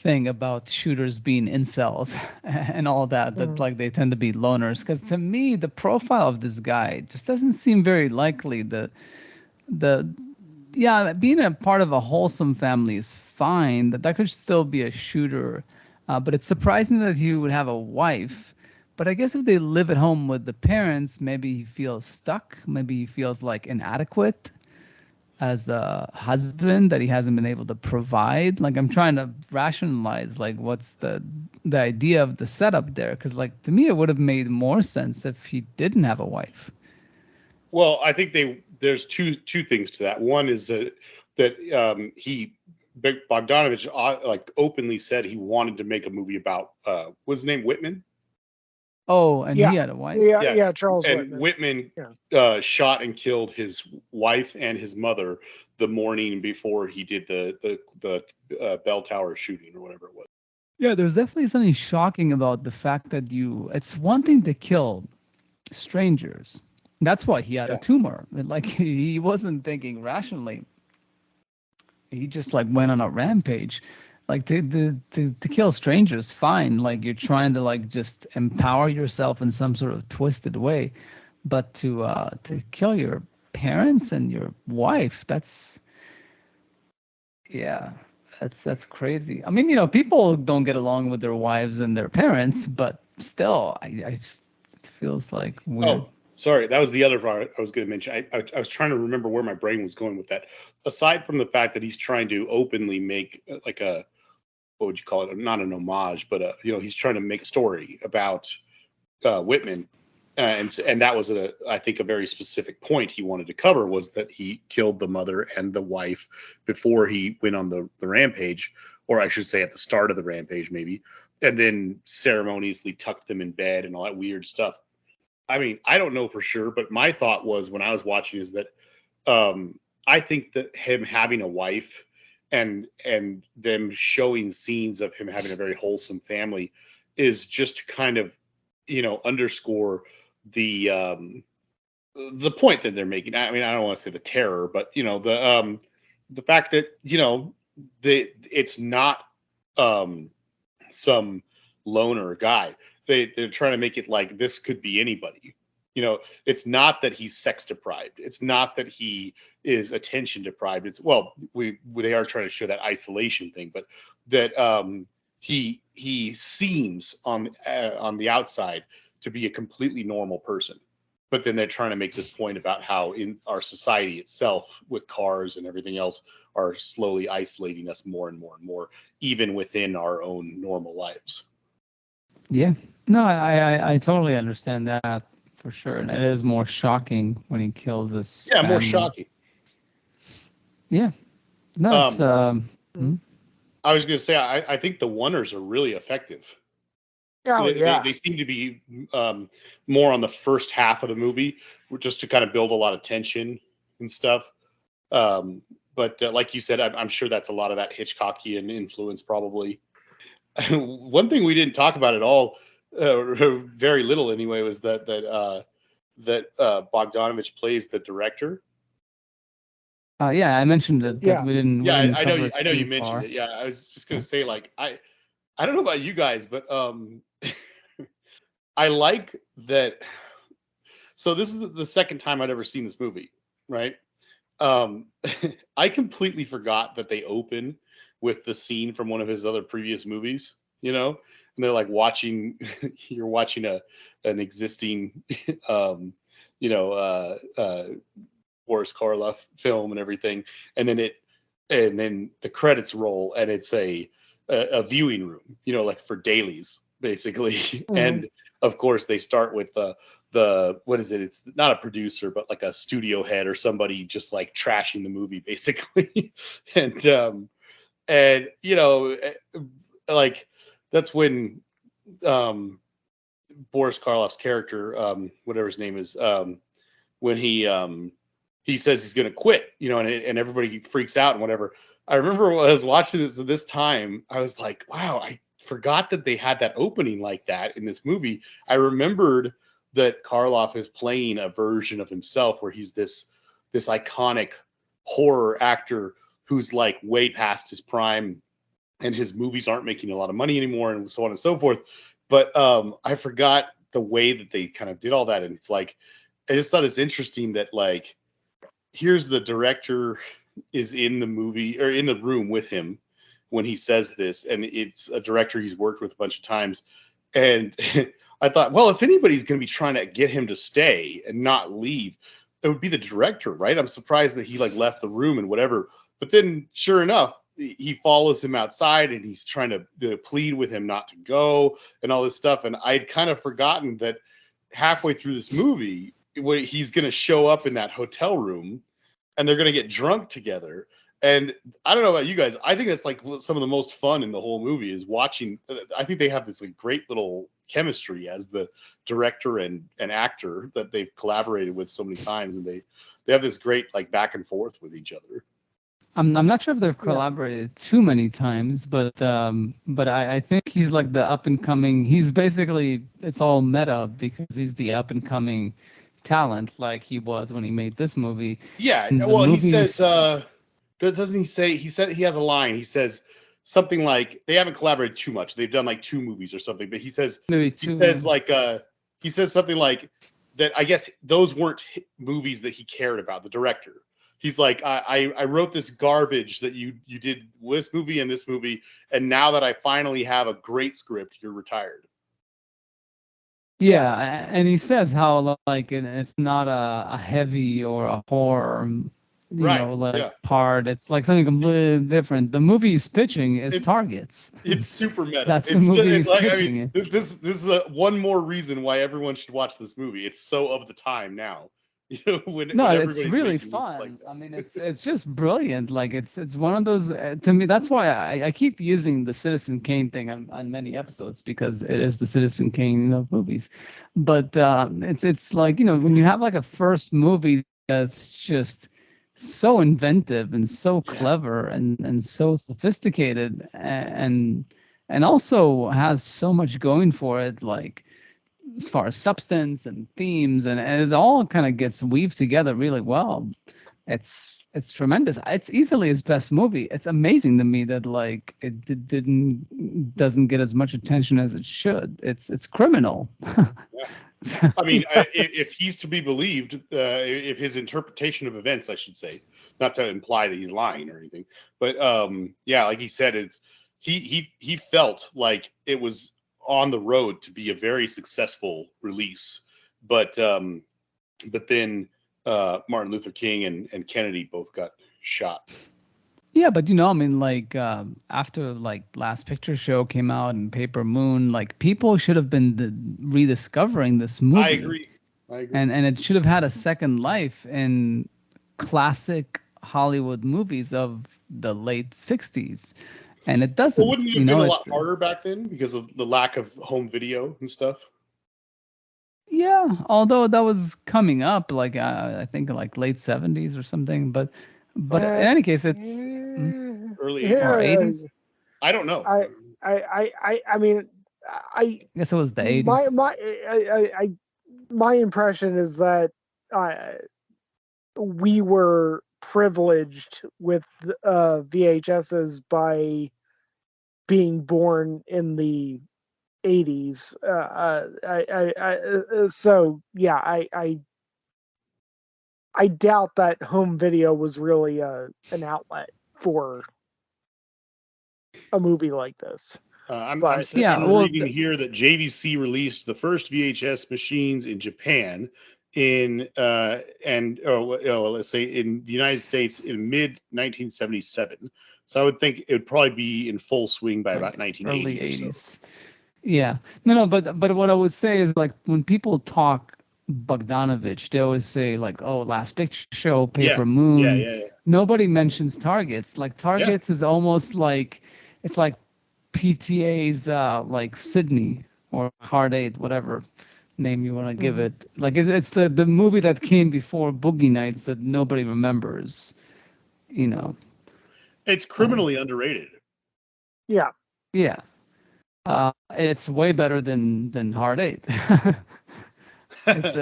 thing about shooters being incels and all that, that Mhm. like they tend to be loners, because to me the profile of this guy just doesn't seem very likely. The Yeah, being a part of a wholesome family is fine, that could still be a shooter, but it's surprising that he would have a wife. But I guess if they live at home with the parents, maybe he feels stuck, maybe he feels like inadequate as a husband, that he hasn't been able to provide. Like, I'm trying to rationalize like what's the idea of the setup there, because like to me it would have made more sense if he didn't have a wife. Well, I think there's two things to that. One is that he Bogdanovich like openly said he wanted to make a movie about what's his name, Whitman. Oh, and Yeah. he had a wife. Yeah. Yeah, Yeah. Charles and Whitman. Whitman Yeah. shot and killed his wife and his mother the morning before he did the bell tower shooting or whatever it was. Yeah, there's definitely something shocking about the fact that it's one thing to kill strangers. That's why he had a Yeah. tumor. Like he wasn't thinking rationally. He just like went on a rampage. Like to kill strangers, fine. Like you're trying to like just empower yourself in some sort of twisted way. But to kill your parents and your wife, yeah, that's crazy. I mean, people don't get along with their wives and their parents, but still, I just it feels like weird. Oh, sorry, that was the other part I was going to mention. I was trying to remember where my brain was going with that. Aside from the fact that he's trying to openly make like a, what would you call it? Not an homage, but he's trying to make a story about Whitman, and that was I think a very specific point he wanted to cover, was that he killed the mother and the wife before he went on the rampage, or I should say at the start of the rampage maybe, and then ceremoniously tucked them in bed and all that weird stuff. I mean, I don't know for sure, but my thought was when I was watching is that I think that him having a wife and them showing scenes of him having a very wholesome family is just to kind of underscore the point that they're making. I mean, I don't want to say the terror, but the fact that it's not um some loner guy. They're trying to make it like this could be anybody. It's not that he's sex deprived. It's not that he is attention deprived. It's, well, they are trying to show that isolation thing, but that he seems on the outside to be a completely normal person. But then they're trying to make this point about how in our society itself, with cars and everything else, are slowly isolating us more and more and more, even within our own normal lives. Yeah, no, I totally understand that for sure, and it is more shocking when he kills this Yeah, more family. shocking. Yeah, no, it's Um, Mhm. I was going to say, I think the oneers are really effective. Oh yeah. They seem to be more on the first half of the movie, just to kind of build a lot of tension and stuff. Um, but like you said, I'm sure that's a lot of that Hitchcockian influence, probably. One thing we didn't talk about at all, very little anyway, was that Bogdanovich plays the director. yeah, I mentioned that Yeah. we Yeah, didn't cover it I know too you mentioned far. it. Yeah, I was just gonna say, like, I don't know about you guys, but I like that. So this is the second time I'd ever seen this movie, right? Um, I completely forgot that they open with the scene from one of his other previous movies, and they're like watching, you're watching an existing, um, you know, uh, uh, Boris Karloff film and everything, and then the credits roll, and it's a viewing room, like for dailies, basically. Mhm. And of course, they start with the what is it? It's not a producer, but like a studio head or somebody just like trashing the movie, basically. And like that's when um, Boris Karloff's character, whatever his name is, when he says he's going to quit, and everybody freaks out and whatever. I remember when I was watching this time, I was like, wow, I forgot that they had that opening like that in this movie. I remembered that Karloff is playing a version of himself where he's this iconic horror actor who's like way past his prime, and his movies aren't making a lot of money anymore, and so on and so forth. But I forgot the way that they kind of did all that, and it's like I just thought it's interesting that like here's the director is in the movie or in the room with him when he says this, and it's a director he's worked with a bunch of times. And I thought, well, if anybody's going to be trying to get him to stay and not leave, it would be the director, right? I'm surprised that he like left the room and whatever. But then, sure enough, he follows him outside and he's trying to plead with him not to go and all this stuff. And I'd kind of forgotten that halfway through this movie, he's going to show up in that hotel room and they're going to get drunk together. And I don't know about you guys. I think that's like some of the most fun in the whole movie is watching. I think they have this like great little chemistry as the director and actor that they've collaborated with so many times. And they have this great like back and forth with each other. I'm not sure if they've collaborated too many times, but I think he's like the up and coming. He's basically, it's all meta because he's the up and coming talent like he was when he made this movie. Yeah, well, he says, doesn't he say, he said he has a line. He says something like they haven't collaborated too much. They've done like 2 movies or something, but he says he says something like that. I guess those weren't movies that he cared about. The director. He's like, I wrote this garbage that you did this movie and this movie, and now that I finally have a great script, you're retired. Yeah, and he says how like it's not a heavy or a horror, part. It's like something completely different. The movie he's pitching is Targets. It's super meta. That's the movie he's like, pitching. I mean, this is one more reason why everyone should watch this movie. It's so of the time now. It's really fun. Like I mean, it's just brilliant. Like it's one of those to me. That's why I keep using the Citizen Kane thing on many episodes because it is the Citizen Kane of movies. But it's like when you have like a first movie that's just so inventive and so clever and so sophisticated and also has so much going for it, like as far as substance and themes, and it all kind of gets weaved together really well. It's tremendous. It's easily his best movie. It's amazing to me that like it doesn't get as much attention as it should. It's criminal. I mean, if he's to be believed, if his interpretation of events, I should say, not to imply that he's lying or anything, but like he said, it's he felt like it was on the road to be a very successful release, but then Martin Luther King and Kennedy both got shot. Yeah, but I mean, like after like Last Picture Show came out and Paper Moon, like people should have been rediscovering this movie. I agree. And it should have had a second life in classic Hollywood movies of the late '60s. And it doesn't. Well, wouldn't it have been a lot harder back then because of the lack of home video and stuff? Yeah, although that was coming up, like I think like late '70s or something. But in any case, it's early '80s. I don't know. I mean, I guess it was the '80s. My impression is that we were privileged with VHSs by being born in the 80s. I doubt that home video was really an outlet for a movie like this. I'm reading here that JVC released the first VHS machines in Japan let's say in the United States in mid 1977. So I would think it would probably be in full swing by about 1980. Early 80s. So. Yeah. No, but what I would say is like when people talk Bogdanovich, they always say like, oh, Last Picture Show, Paper Moon. Yeah. Nobody mentions Targets. Like Targets is almost like it's like PTA's like Sydney or Hard Eight, whatever name you want to give it. Like it's the movie that came before Boogie Nights that nobody remembers. It's criminally underrated. Yeah. Yeah. It's way better than Hard Eight. It's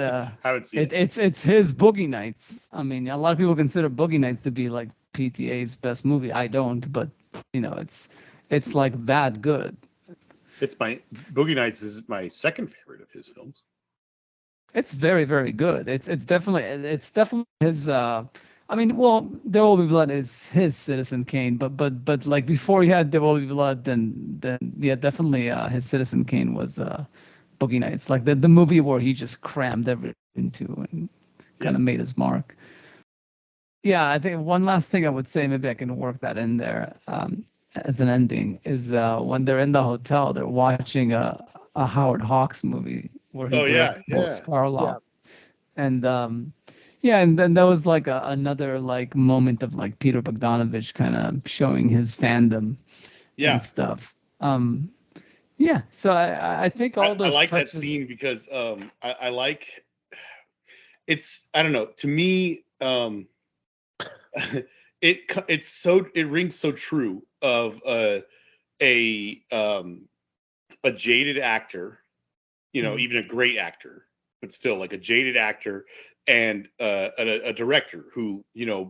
Haven't seen it. it's his Boogie Nights. I mean, a lot of people consider Boogie Nights to be like PTA's best movie. I don't, but it's like that good. It's my Boogie Nights is my second favorite of his films. It's very, very good. It's definitely his. I mean, well, There Will Be Blood is his Citizen Kane, but like before he had There Will Be Blood, then yeah, definitely his Citizen Kane was Boogie Nights, like the movie where he just crammed everything into and kind Yeah. of made his mark. Yeah, I think one last thing I would say, maybe I can work that in there as an ending, is when they're in the hotel, they're watching a Howard Hawks movie where he Oh yeah, directed Boris yeah. Karloff. Yeah. And yeah, and then that was like another like moment of like Peter Bogdanovich kind of showing his fandom Yeah. and stuff. Yeah, so I think all I those like that touches. scene because I like it's I don't know, to me it rings so true of a jaded actor, even a great actor, but still like a jaded actor and a director who,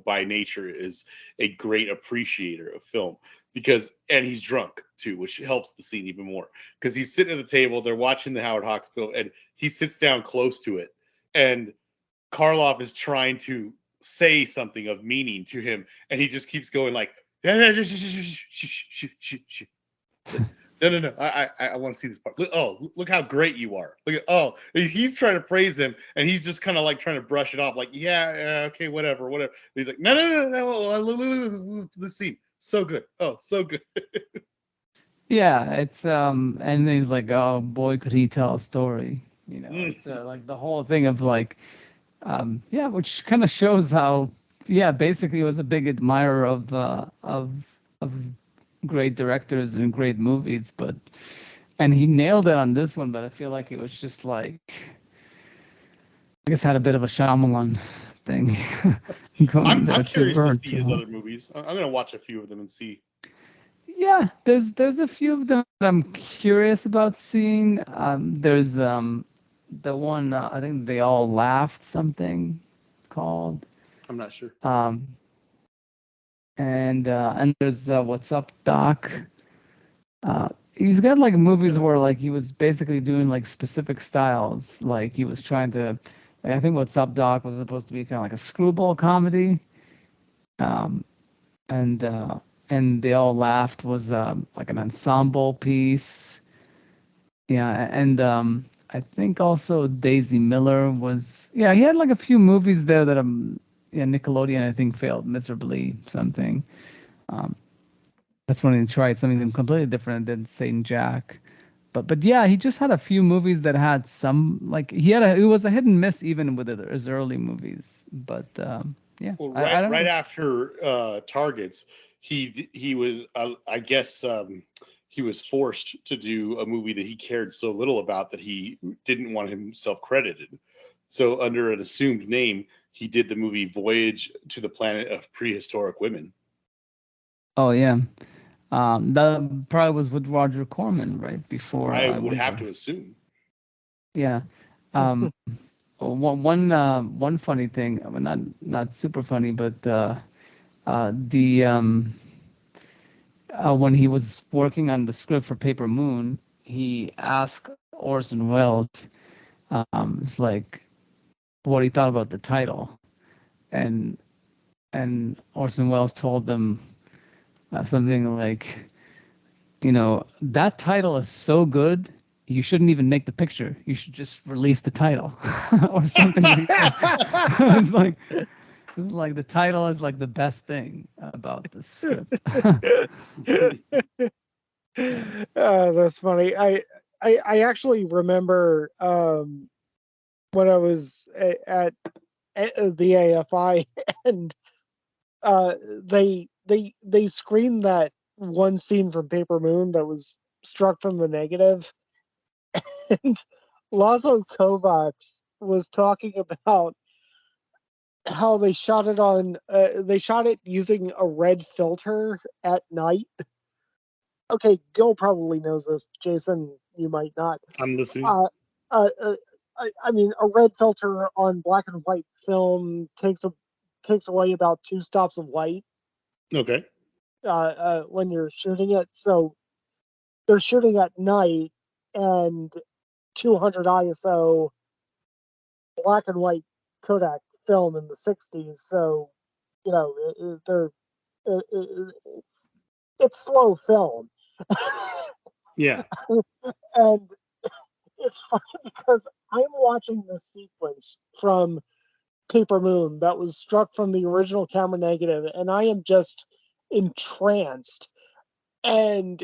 by nature is a great appreciator of film and he's drunk too, which helps the scene even more because he's sitting at the table, they're watching the Howard Hawks film, and he sits down close to it, and Karloff is trying to say something of meaning to him, and he just keeps going like, no, no. I want to see this part. Look how great you are. He's trying to praise him, and he's just kind of like trying to brush it off, like, yeah, okay, whatever. He's like, no. This scene, so good. Oh, so good. Yeah, it's and he's like, oh boy, could he tell a story. It's like the whole thing of like, yeah, which kind of shows how, yeah, basically he was a big admirer of great directors and great movies, and he nailed it on this one, but I feel like it was just like, I guess had a bit of a Shyamalan thing going I'm there too. curious to see his other movies. I'm gonna watch a few of them and see. Yeah, there's a few of them that I'm curious about seeing. There's the one, I think They All Laughed, something called. I'm not sure. And there's What's Up, Doc. He's got like movies where like he was basically doing like specific styles. Like he was trying to, like, I think What's Up, Doc was supposed to be kind of like a screwball comedy. Um, and uh, and They All Laughed was like an ensemble piece. Yeah, and I think also Daisy Miller was, yeah, he had like a few movies there that yeah, Nickelodeon I think failed miserably something. Um, that's when he tried something completely different than Saint Jack. But yeah, he just had a few movies that had some, like, it was a hit and miss even with his early movies. But yeah, Well, I don't right know. after Targets, he was I guess he was forced to do a movie that he cared so little about that he didn't want himself credited. So under an assumed name, he did the movie Voyage to the Planet of Prehistoric Women. Oh yeah, that probably was with Roger Corman right before I would have Wonder. to assume. Yeah. Um, one funny thing, I mean, not super funny, but the when he was working on the script for Paper Moon, he asked Orson Welles, it's like what he thought about the title, and Orson Welles told them something like, that title is so good, you shouldn't even make the picture. You should just release the title, or something like that. It's like. It's like the title is like the best thing about the script. That's funny. I actually remember when I was at the AFI, and uh, they screened that one scene from Paper Moon that was struck from the negative, and Lazo Kovacs was talking about how they shot it on. They shot it using a red filter at night. Okay, Gil probably knows this. Jason, you might not. I'm listening. Uh, uh, uh, I mean, a red filter on black and white film takes away about 2 stops of light Okay. when you're shooting it. So they're shooting at night and 200 ISO black and white Kodak film in the 60s. So you know it, it, it's slow film, Yeah. and it's funny because I'm watching this sequence from Paper Moon that was struck from the original camera negative, and I am just entranced. And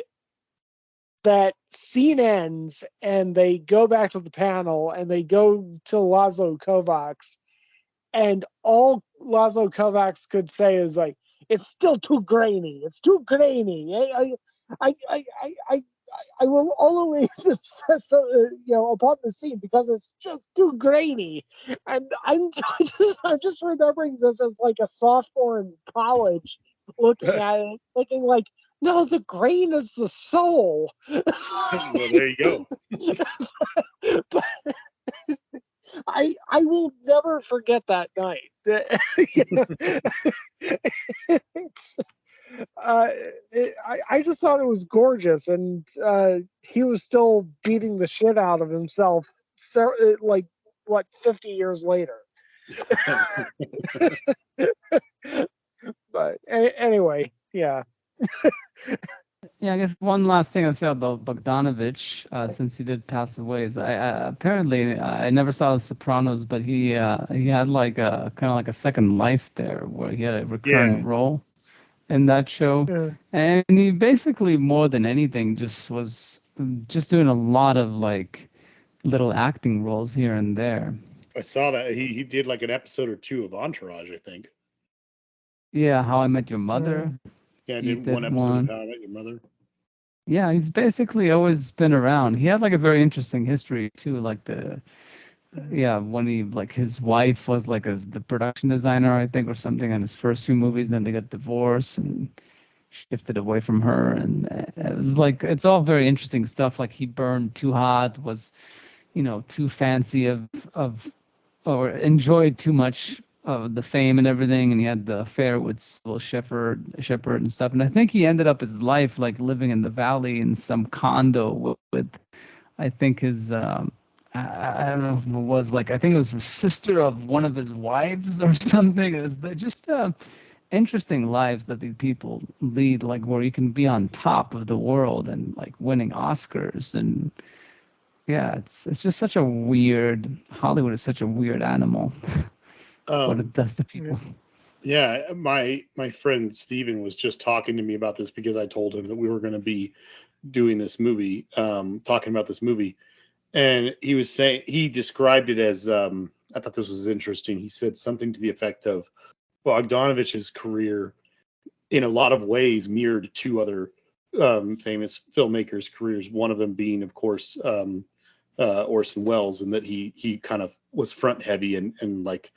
that scene ends, and they go back to the panel, and they go to Laszlo Kovacs, and all Laszlo Kovacs could say is like, "It's still too grainy. It's too grainy." I will always obsess, upon the scene because it's just too grainy, and I'm just remembering this as like a sophomore in college, looking Well, at it, thinking like, no, the grain is the soul. there you go. But I will never forget that night. It's, uh, I just thought it was gorgeous, and he was still beating the shit out of himself. So, like, what, 50 years later? But anyway, yeah. Yeah, I guess one last thing I'll say about Bogdanovich, since he did pass away, is apparently I never saw The Sopranos, but he had like a kind of like a second life there, where he had a Yeah. recurring role in that show, Yeah. and he basically more than anything just was just doing a lot of like little acting roles here and there. I saw that he did like an episode or two of Entourage, I think. Yeah, How I Met Your Mm. Mother, Yeah, I he did one did episode of one. How I Met Your Mother. Yeah, he's basically always been around. He had like a very interesting history too, like the yeah, when he like his wife was like as the production designer, I think, or something on his first few movies. Then they got divorced and shifted away from her, and it was like it's all very interesting stuff. Like he burned too hot, was too fancy of or enjoyed too much of the fame and everything, and he had the affair with Sybil Shepherd and stuff. And I think he ended up his life like living in the valley in some condo with I think his I don't know if it was like I think it was the sister of one of his wives or something. It's just interesting lives that these people lead, like where you can be on top of the world and like winning Oscars. And yeah, it's just such a weird Hollywood is such a weird animal. What it Um, does to Yeah. people. yeah, my friend Steven was just talking to me about this because I told him that we were going to be doing this movie, talking about this movie, and he was saying he described it as I thought this was interesting. He said something to the effect of Bogdanovich's career in a lot of ways mirrored two other famous filmmakers' careers. One of them being, of course, Orson Welles, and that he kind of was front heavy and like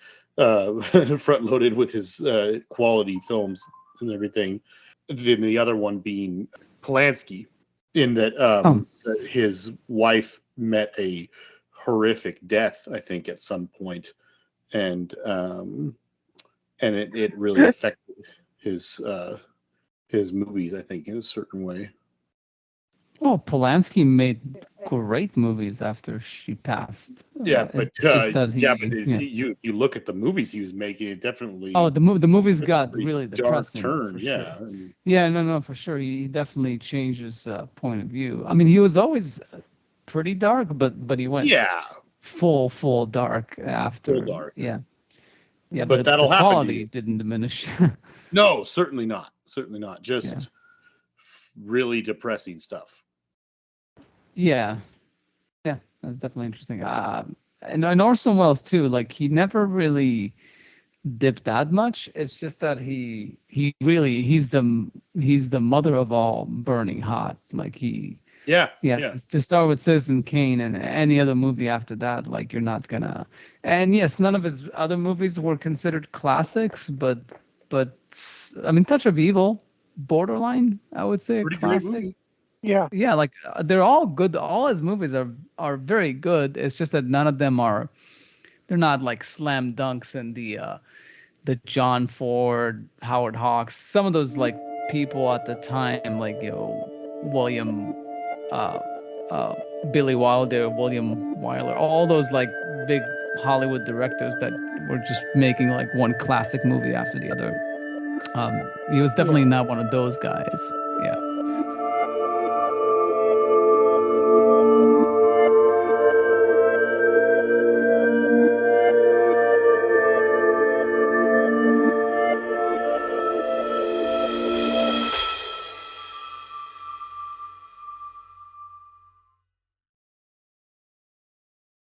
front loaded with his quality films and everything. Then the other one being Polanski, in that Oh, his wife met a horrific death, I think, at some point, and it really affected his his movies, I think, in a certain way. oh, Polanski made great movies after she passed. Yeah, but It's just that yeah. you look at the movies he was making, it Oh, definitely the movies took a got pretty really dark depressing turn. for Yeah, sure. and Yeah, no, no, for sure. He definitely changed his point of view. I mean, he was always pretty dark, but he went yeah, full dark full after. dark. Yeah, yeah, But but the that'll happen to you. quality didn't diminish. No, certainly not. Certainly not. Yeah, Just really depressing stuff. yeah, yeah. That's definitely interesting. And Orson Welles too. Like he never really dipped that much. It's just that he's the mother of all burning hot. Like he Yeah. Yeah, Yeah. to start with Citizen Kane and any other movie after that, like you're not gonna. And yes, none of his other movies were considered classics, but I mean, Touch of Evil, borderline, I would say a Pretty great classic. movie. Yeah. Yeah, like they're all good. All his movies are very good. It's just that none of them are. They're not like slam dunks in the John Ford, Howard Hawks. Some of those like people at the time, like William, uh, uh, Billy Wilder, William Wyler, all those like big Hollywood directors that were just making like one classic movie after the other. He was definitely Yeah. not one of those guys. Yeah.